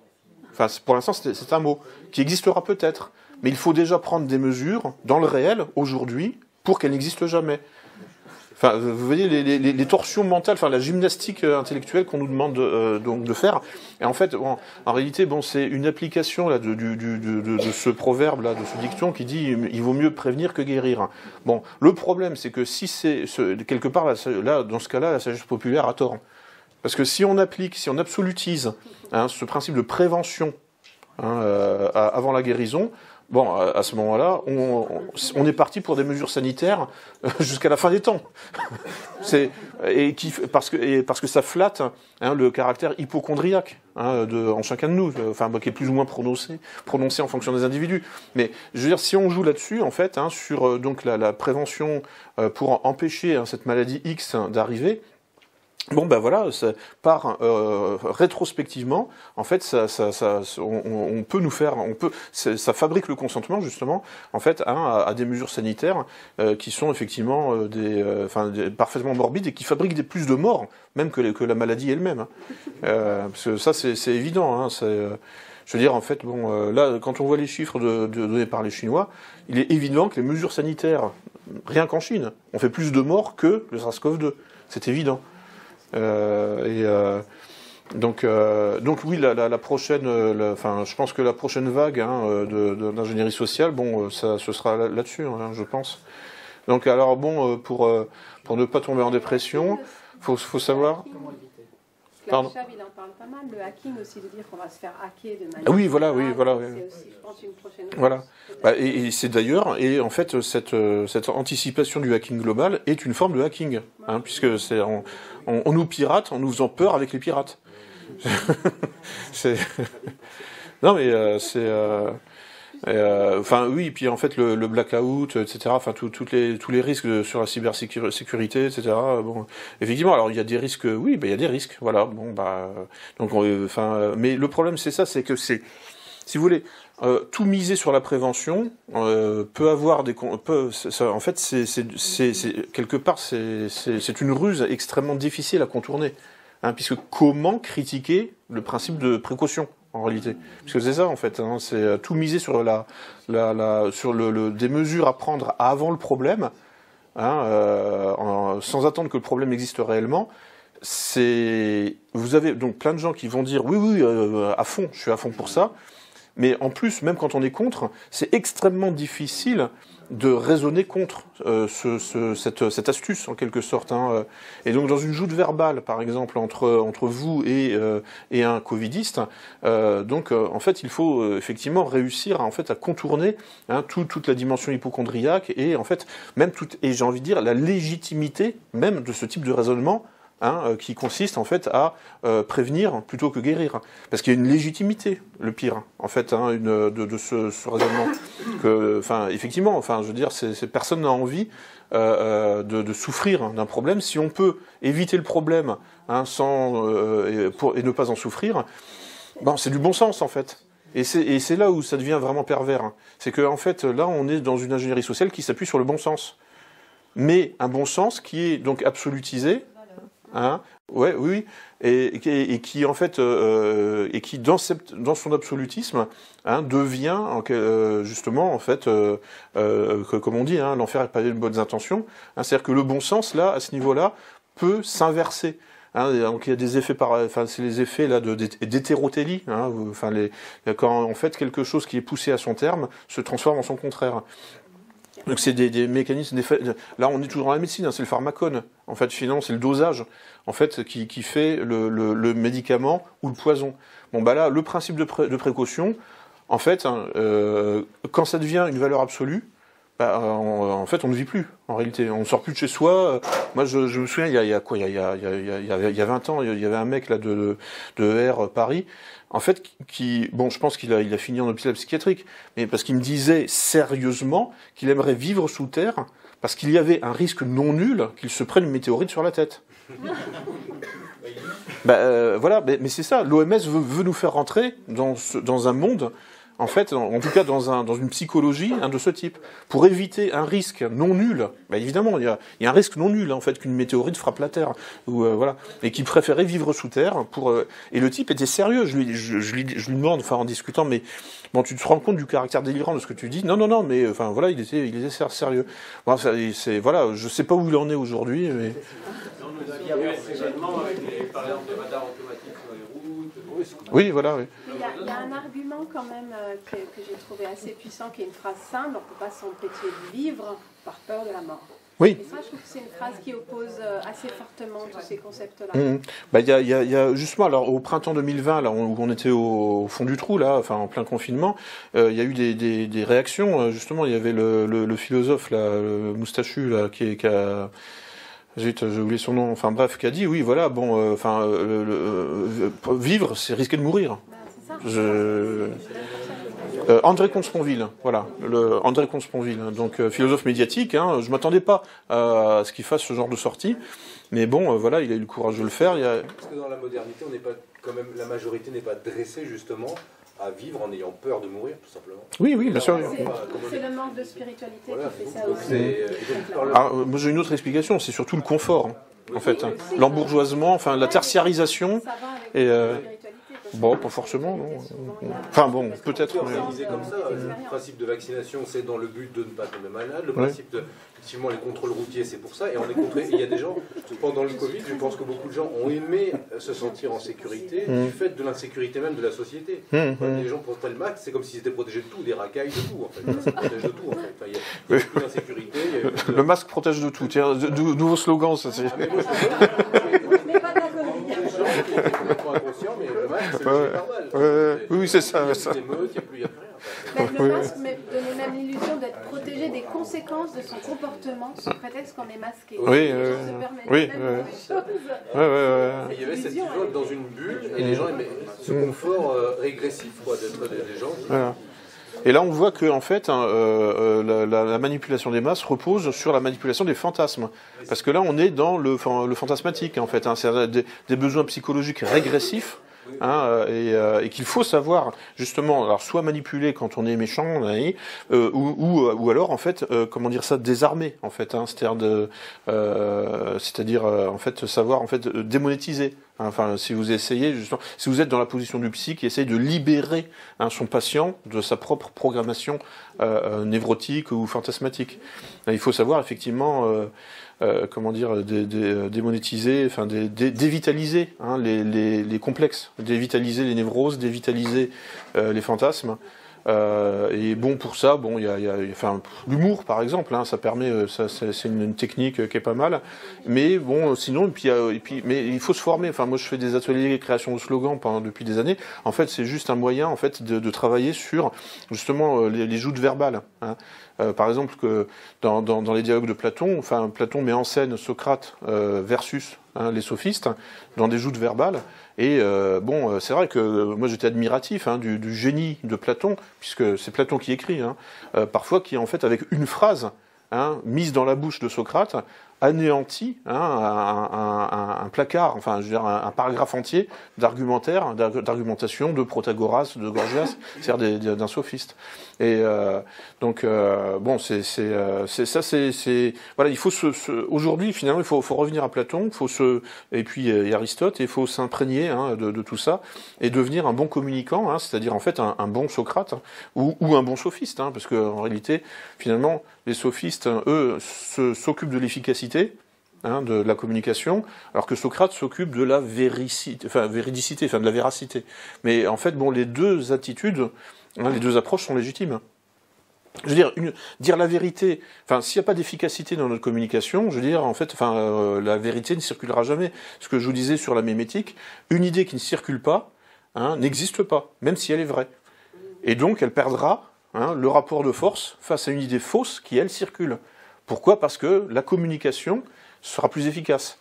Enfin, pour l'instant, c'est un mot qui existera peut-être, mais il faut déjà prendre des mesures dans le réel aujourd'hui pour qu'elle n'existe jamais. Enfin, vous voyez les torsions mentales, enfin la gymnastique intellectuelle qu'on nous demande donc de faire. Et en fait, en réalité, c'est une application là de ce proverbe là, de ce dicton qui dit il vaut mieux prévenir que guérir. Bon, le problème, c'est que si c'est quelque part là, dans ce cas-là, la sagesse populaire a tort. Parce que si on absolutise ce principe de prévention avant la guérison, à ce moment-là, on est parti pour des mesures sanitaires jusqu'à la fin des temps. Parce que ça flatte le caractère hypocondriaque en chacun de nous, qui est plus ou moins prononcé en fonction des individus. Mais je veux dire, si on joue là-dessus, en fait, sur donc la prévention pour empêcher cette maladie X d'arriver. Voilà, rétrospectivement, en fait, on peut nous faire, ça fabrique le consentement justement, en fait, à des mesures sanitaires qui sont effectivement parfaitement morbides et qui fabriquent plus de morts, même que la maladie elle-même. Parce que ça, c'est évident. Je veux dire, en fait, là, quand on voit les chiffres donnés par les Chinois, il est évident que les mesures sanitaires, rien qu'en Chine, ont fait plus de morts que le SARS-CoV-2. C'est évident. Donc oui, la prochaine, je pense que la prochaine vague d'ingénierie sociale, ce sera là-dessus, je pense. Donc alors pour ne pas tomber en dépression, faut savoir. Klaus Schwab, il en parle pas mal, le hacking aussi, de dire qu'on va se faire hacker de manière. Oui, voilà. C'est aussi, je pense, une prochaine. Voilà. Et c'est d'ailleurs, et en fait, cette anticipation du hacking global est une forme de hacking, puisque on nous pirate en nous faisant peur avec les pirates. Non, mais c'est. Oui, puis en fait le blackout, etc. Tous les risques sur la cybersécurité, etc. Effectivement, alors il y a des risques, oui, il y a des risques, voilà. Mais le problème c'est que si vous voulez, tout miser sur la prévention peut avoir en fait, c'est quelque part c'est une ruse extrêmement difficile à contourner, puisque comment critiquer le principe de précaution? En réalité, parce que c'est ça en fait, c'est tout miser sur des mesures à prendre avant le problème, sans attendre que le problème existe réellement. Vous avez donc plein de gens qui vont dire oui, à fond, je suis à fond pour ça, mais en plus, même quand on est contre, c'est extrêmement difficile de raisonner contre cette astuce en quelque sorte. Et donc dans une joute verbale, par exemple, entre vous et un covidiste, en fait il faut effectivement réussir à contourner toute la dimension hypocondriaque et en fait même et j'ai envie de dire la légitimité même de ce type de raisonnement qui consiste en fait à prévenir plutôt que guérir. Parce qu'il y a une légitimité, le pire, en fait, de ce raisonnement. Effectivement, je veux dire, personne n'a envie de souffrir d'un problème. Si on peut éviter le problème et ne pas en souffrir, c'est du bon sens, en fait. Et c'est là où ça devient vraiment pervers. C'est que, en fait, là, on est dans une ingénierie sociale qui s'appuie sur le bon sens. Mais un bon sens qui est donc absolutisé, oui, et qui en fait, et qui dans son absolutisme devient justement en fait, comme on dit, l'enfer est pavé de bonnes intentions. C'est-à-dire que le bon sens là, à ce niveau-là, peut s'inverser. Donc il y a des effets c'est les effets là d'hétérotélie. Quand en fait quelque chose qui est poussé à son terme se transforme en son contraire. Donc c'est des mécanismes là on est toujours dans la médecine, c'est le pharmacone. En fait, finalement, c'est le dosage en fait qui fait le médicament ou le poison. Bon là, le principe de précaution, en fait, quand ça devient une valeur absolue, en fait, on ne vit plus. En réalité, on ne sort plus de chez soi. Moi, je me souviens, il y a 20 ans, il y avait un mec là de R Paris. En fait, je pense qu'il a fini en hôpital psychiatrique, mais parce qu'il me disait sérieusement qu'il aimerait vivre sous terre, parce qu'il y avait un risque non nul qu'il se prenne une météorite sur la tête. Voilà, mais c'est ça. L'OMS veut nous faire rentrer dans un monde, en fait, en tout cas dans une psychologie de ce type, pour éviter un risque non nul. Évidemment, il y a un risque non nul en fait qu'une météorite frappe la Terre, voilà, et qui préférait vivre sous terre et le type était sérieux. Je lui demande, en discutant, mais bon, tu te rends compte du caractère délirant de ce que tu dis? Non, mais voilà, il était sérieux. Bon, voilà, je sais pas où il en est aujourd'hui, mais. Il y a ces événements avec par exemple des radars automatiques sur les routes. Oui, voilà. Oui. Il y a un argument quand même que j'ai trouvé assez puissant, qui est une phrase simple: on ne peut pas s'empêcher de vivre par peur de la mort. Oui. Et ça, je trouve que c'est une phrase qui oppose assez fortement tous ces concepts-là. Il y a justement, alors au printemps 2020, là, où on était au fond du trou, là, en plein confinement, il y a eu des réactions. Justement, il y avait le philosophe, là, le moustachu, là, qui a j'ai oublié son nom, qui a dit, oui, voilà, vivre, c'est risquer de mourir. André Comte-Sponville, voilà, André Comte-Sponville, donc philosophe médiatique, je m'attendais pas à ce qu'il fasse ce genre de sortie, mais bon, voilà, il a eu le courage de le faire. Parce que dans la modernité, la majorité n'est pas dressée justement à vivre en ayant peur de mourir, tout simplement. Oui, bien sûr. C'est le manque de spiritualité qui fait ça aussi. Moi j'ai une autre explication, c'est surtout le confort, en fait. L'embourgeoisement, la tertiarisation. Et bon, pas forcément, non. Peut-être. Comme ça, le principe de vaccination, c'est dans le but de ne pas tomber malade. Le principe effectivement, les contrôles routiers, c'est pour ça. Et on est contré. Il y a des gens, pendant le Covid, je pense que beaucoup de gens ont aimé se sentir en sécurité du fait de l'insécurité même de la société. Les gens portaient le masque, c'est comme s'ils étaient protégés de tout, des racailles, de tout, en fait. Ça protège de tout, en fait. Il y a plus d'insécurité. Le masque protège de tout. Tiens, nouveau slogan, ça c'est. Mais pas de la Covid. Inconscient, mais le masque, c'est normal. Oui, c'est ça. Il n'y a plus rien. Le masque donnait même l'illusion d'être protégé des conséquences de son comportement sous prétexte qu'on est masqué. Oui. Il y avait cette illusion dans une bulle et les gens aimaient ce confort régressif d'être des gens. Voilà. Et là, on voit que en fait, la manipulation des masses repose sur la manipulation des fantasmes, parce que là, on est dans le fantasmatique, en fait. C'est des besoins psychologiques régressifs. Et qu'il faut savoir justement, alors soit manipuler quand on est méchant, ou alors en fait, désarmer en fait, c'est-à-dire en fait savoir en fait démonétiser. Si vous essayez justement, si vous êtes dans la position du psy qui essaye de libérer son patient de sa propre programmation névrotique ou fantasmatique, il faut savoir effectivement. Démonétiser, dévitaliser les complexes, dévitaliser les névroses, dévitaliser les fantasmes. Et bon, pour ça, il y a l'humour par exemple, ça permet, c'est une technique qui est pas mal. Mais bon, sinon, mais il faut se former. Moi, je fais des ateliers création de slogans depuis des années. En fait, c'est juste un moyen en fait de travailler sur justement les joutes verbales. Par exemple, que dans les dialogues de Platon, Platon met en scène Socrate versus hein, les sophistes, dans des joutes verbales. Et bon, c'est vrai que moi j'étais admiratif hein, du génie de Platon, puisque c'est Platon qui écrit, hein, parfois qui en fait avec une phrase hein, mise dans la bouche de Socrate, anéantit hein, un placard, enfin je veux dire un paragraphe entier d'argumentaire, d'argumentation de Protagoras, de Gorgias, c'est-à-dire d'un sophiste. Et donc bon, voilà, il faut aujourd'hui finalement il faut revenir à Platon, et puis Aristote, et il faut s'imprégner hein, de tout ça et devenir un bon communicant, hein, c'est-à-dire en fait un bon Socrate hein, ou un bon sophiste, hein, parce que en réalité finalement les sophistes eux s'occupent de l'efficacité hein, de la communication, alors que Socrate s'occupe de la véridicité, de la véracité. Mais en fait, bon, les deux attitudes, hein, les deux approches sont légitimes. Je veux dire, dire la vérité, enfin, s'il n'y a pas d'efficacité dans notre communication, je veux dire, en fait, enfin, la vérité ne circulera jamais. Ce que je vous disais sur la mémétique, une idée qui ne circule pas, hein, n'existe pas, même si elle est vraie. Et donc, elle perdra hein, le rapport de force face à une idée fausse qui, elle, circule. Pourquoi ? Parce que la communication sera plus efficace.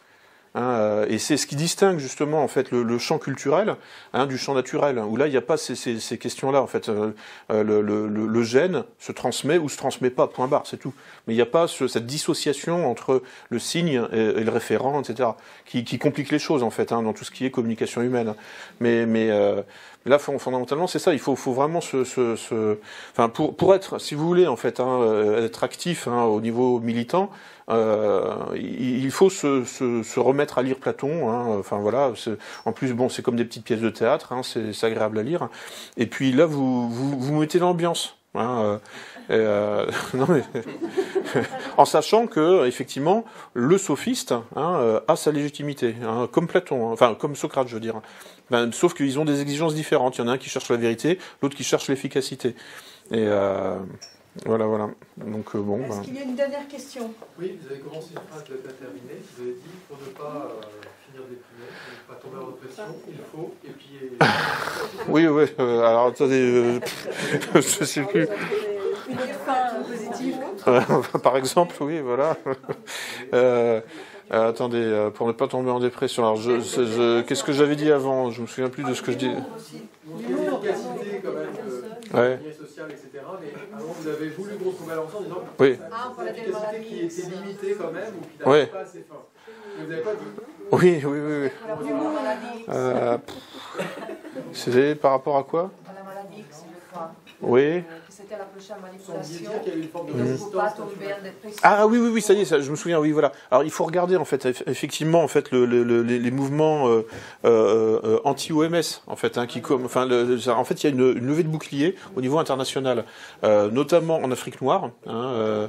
Hein, et c'est ce qui distingue justement en fait le champ culturel hein, du champ naturel, où là il n'y a pas ces questions-là. En fait, le gène se transmet ou se transmet pas, point barre, c'est tout. Mais il n'y a pas cette dissociation entre le signe et le référent, etc., qui complique les choses en fait hein, dans tout ce qui est communication humaine. Mais là, fondamentalement, c'est ça. Il faut vraiment enfin, pour être, si vous voulez, en fait, hein, être actif hein, au niveau militant, il faut se remettre à lire Platon. Hein, enfin voilà. En plus, bon, c'est comme des petites pièces de théâtre. Hein, c'est agréable à lire. Et puis là, vous mettez l'ambiance. Hein, non mais en sachant que effectivement le sophiste hein, a sa légitimité, hein, comme Platon, hein, enfin comme Socrate, je veux dire. Ben, sauf qu'ils ont des exigences différentes. Il y en a un qui cherche la vérité, l'autre qui cherche l'efficacité. Et voilà. Donc bon. Est-ce qu'il y a une dernière question ? Oui, vous avez commencé une phrase, vous n'avez pas terminé. Vous avez dit pour ne pas finir déprimé, pour ne pas tomber en dépression, il faut épier. Oui. Alors attendez, je sais plus. Une fin positive. Par exemple, oui, voilà. Attendez, pour ne pas tomber en dépression. Alors, qu'est-ce que j'avais dit avant ? Je me souviens plus de ce que je dis. L'efficacité, quand même, ouais. sociale, etc. Mais avant, vous avez voulu grosso modo en disant oui. L'efficacité qui était limitée, quand même, ou qui n'avait pas assez fin. Vous n'avez pas dit. Oui. C'est par rapport à quoi ? À la maladie, c'est le foie. Oui. C'était la prochaine manipulation. Qu'il y avait une forme de pas tomber en dépression. Ah oui, ça y est, je me souviens, oui, voilà. Alors il faut regarder en fait, effectivement, en fait, les mouvements anti-OMS, en fait, hein, en fait, il y a une levée de bouclier au niveau international, notamment en Afrique noire, hein,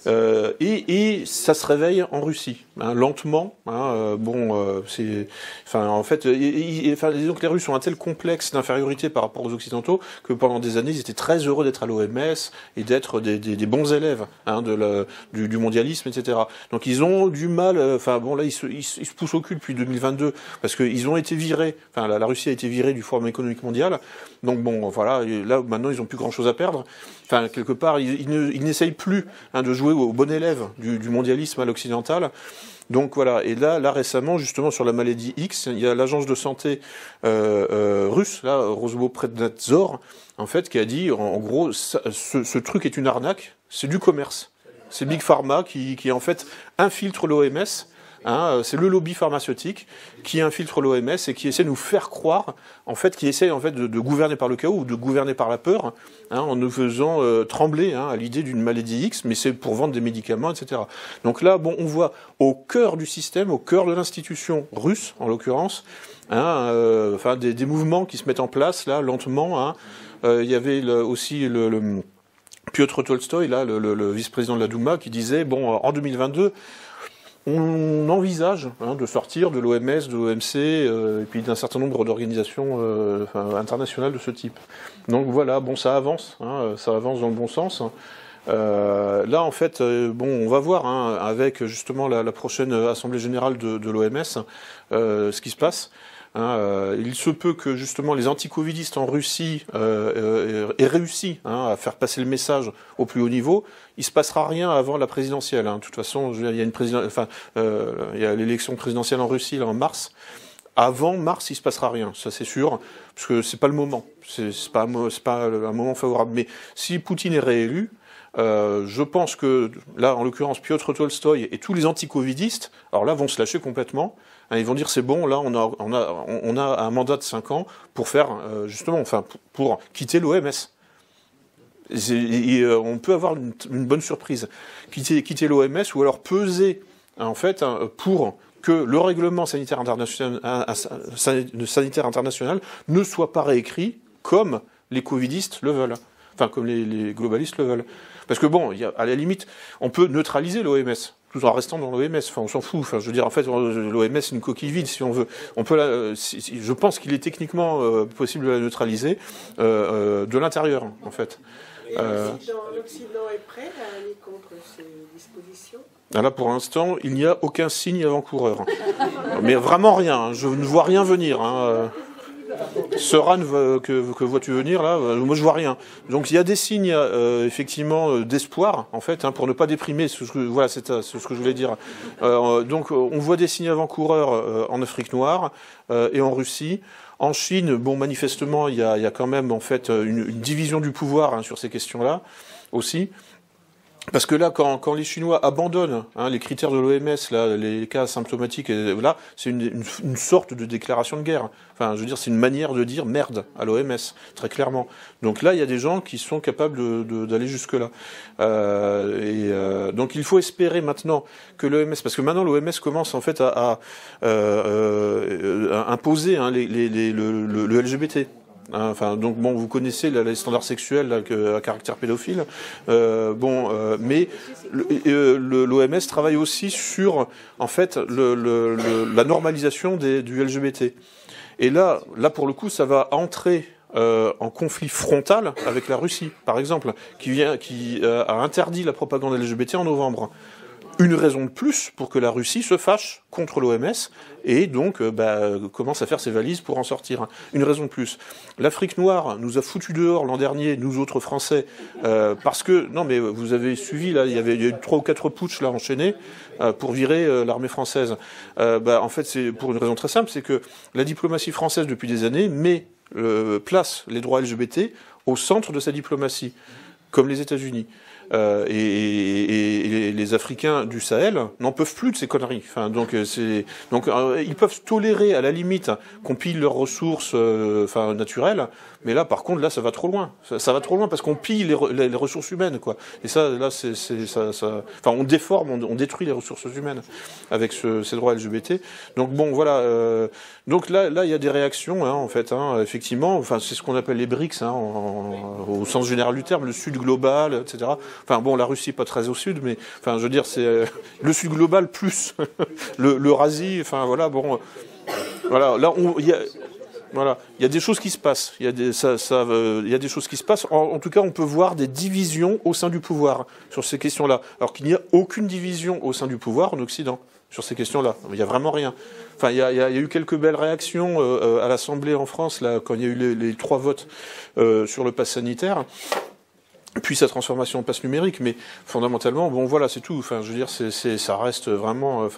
et ça se réveille en Russie, hein, lentement. Hein, en fait, disons que les Russes ont un tel complexe d'infériorité par rapport aux Occidentaux que pendant des années, ils étaient très heureux d'être à l'OMS et d'être des bons élèves hein, du mondialisme, etc. Donc ils ont du mal, là ils se poussent au cul depuis 2022 parce qu'ils ont été virés, la Russie a été virée du Forum économique mondial, donc bon voilà, là maintenant ils n'ont plus grand chose à perdre, quelque part ils n'essayent plus hein, de jouer au bon élève du mondialisme à l'occidental. Donc voilà, et là récemment, justement, sur la maladie X, il y a l'agence de santé russe, là, Rosboprednadzor, en fait, qui a dit, en gros, ce truc est une arnaque, c'est du commerce. C'est Big Pharma qui en fait, infiltre l'OMS, hein, c'est le lobby pharmaceutique qui infiltre l'OMS et qui essaie de nous faire croire, en fait, qui essaie en fait de gouverner par le chaos ou de gouverner par la peur, hein, en nous faisant trembler hein, à l'idée d'une maladie X, mais c'est pour vendre des médicaments, etc. Donc là, bon, on voit au cœur du système, au cœur de l'institution russe, en l'occurrence, hein, des mouvements qui se mettent en place là, lentement. Hein. Il y avait aussi le Piotr Tolstoï, là, le vice-président de la Douma, qui disait, bon, en 2022. On envisage hein, de sortir de l'OMS, de l'OMC, et puis d'un certain nombre d'organisations internationales de ce type. Donc voilà, bon, ça avance dans le bon sens. Là, en fait, on va voir hein, avec justement la prochaine assemblée générale de l'OMS ce qui se passe. Il se peut que justement les anti-covidistes en Russie aient réussi à faire passer le message au plus haut niveau. Il se passera rien avant la présidentielle. De toute façon, il y a l'élection présidentielle en Russie là, en mars. Avant mars, il se passera rien, ça c'est sûr, parce que c'est pas le moment. C'est pas un moment favorable. Mais si Poutine est réélu, je pense que là, en l'occurrence, Piotr Tolstoï et tous les anti-covidistes, alors là, vont se lâcher complètement. Ils vont dire c'est bon, là, on a un mandat de 5 ans pour faire justement, pour quitter l'OMS. On peut avoir une bonne surprise, quitter l'OMS ou alors peser en fait pour que le règlement sanitaire international ne soit pas réécrit comme les covidistes le veulent, enfin comme les globalistes le veulent. Parce que bon, à la limite, on peut neutraliser l'OMS tout en restant dans l'OMS. Enfin, on s'en fout. Enfin, je veux dire, en fait, l'OMS c'est une coquille vide si on veut. On peut je pense qu'il est techniquement possible de la neutraliser de l'intérieur, en fait. L'Occident est prêt à aller contre ces dispositions? Là, pour l'instant, il n'y a aucun signe avant-coureur. Mais vraiment rien. Je ne vois rien venir. Soran, que vois-tu venir là? Moi, je vois rien. Donc, il y a des signes, effectivement, d'espoir, en fait, pour ne pas déprimer. Voilà, c'est ce que je voulais dire. Donc, on voit des signes avant-coureurs en Afrique noire et en Russie. En Chine, bon, manifestement, il y a quand même, en fait, une division du pouvoir sur ces questions-là aussi. Parce que là, quand les Chinois abandonnent les critères de l'OMS, là, les cas asymptomatiques, là, c'est une sorte de déclaration de guerre. Enfin, je veux dire, c'est une manière de dire merde à l'OMS, très clairement. Donc là, il y a des gens qui sont capables d'aller jusque-là. Donc il faut espérer maintenant que l'OMS, parce que maintenant l'OMS commence en fait à imposer le LGBT. Donc bon, vous connaissez les standards sexuels à caractère pédophile. Mais l'OMS travaille aussi sur, en fait, la normalisation du LGBT. Et là, pour le coup, ça va entrer en conflit frontal avec la Russie, par exemple, qui a interdit la propagande LGBT en novembre. Une raison de plus pour que la Russie se fâche contre l'OMS et donc commence à faire ses valises pour en sortir. Une raison de plus. L'Afrique noire nous a foutu dehors l'an dernier, nous autres Français, parce que, non mais vous avez suivi, là, il y a eu 3 ou 4 putschs là, enchaînés pour virer l'armée française. En fait, c'est pour une raison très simple, c'est que la diplomatie française depuis des années place les droits LGBT au centre de sa diplomatie, comme les États-Unis. Et les Africains du Sahel n'en peuvent plus de ces conneries. Donc ils peuvent tolérer à la limite qu'on pille leurs ressources naturelles, mais là par contre là ça va trop loin. Ça va trop loin parce qu'on pille les ressources humaines, quoi. Et ça là on déforme, on détruit les ressources humaines avec ces droits LGBT. Donc bon voilà. Donc là il y a des réactions en fait. Effectivement, c'est ce qu'on appelle les BRICS au sens général du terme, le Sud global, etc. Enfin bon, la Russie pas très au sud, mais je veux dire c'est le Sud global plus l'Eurasie. Enfin voilà, bon, voilà, là il y a des choses qui se passent. Il y a des choses qui se passent. En tout cas, on peut voir des divisions au sein du pouvoir sur ces questions-là, alors qu'il n'y a aucune division au sein du pouvoir en Occident sur ces questions-là. Il n'y a vraiment rien. Enfin, il y a eu quelques belles réactions à l'Assemblée en France là quand il y a eu les 3 votes sur le pass sanitaire. Puis sa transformation en passe numérique, mais fondamentalement, bon voilà, c'est tout. Enfin, je veux dire, ça reste vraiment,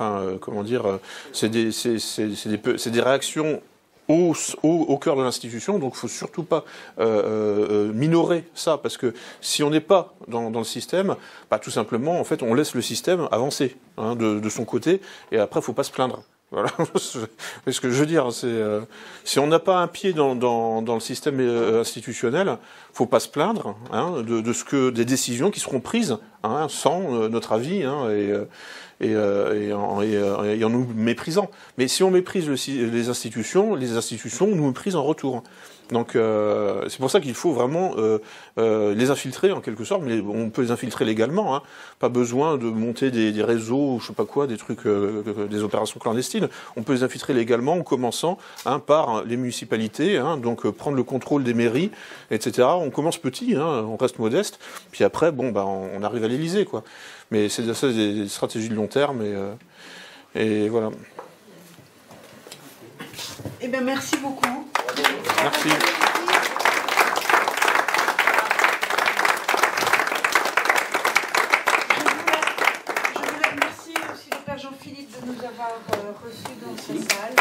c'est des réactions au cœur de l'institution, donc il faut surtout pas minorer ça, parce que si on n'est pas dans le système, tout simplement, en fait, on laisse le système avancer de son côté, et après, il faut pas se plaindre. Voilà, ce que je veux dire, c'est si on n'a pas un pied dans le système institutionnel, faut pas se plaindre des décisions qui seront prises sans notre avis et en nous méprisant. Mais si on méprise les institutions nous méprisent en retour. Donc c'est pour ça qu'il faut vraiment les infiltrer en quelque sorte, mais on peut les infiltrer légalement. Pas besoin de monter des réseaux, je sais pas quoi, des trucs, des opérations clandestines. On peut les infiltrer légalement en commençant par les municipalités, donc prendre le contrôle des mairies, etc. On commence petit, on reste modeste, puis après on arrive à l'Élysée, quoi. Mais c'est ça des stratégies de long terme et voilà. Eh bien, merci beaucoup. Merci. Je voulais remercier aussi le Père Jean-Philippe de nous avoir reçus dans sa salle.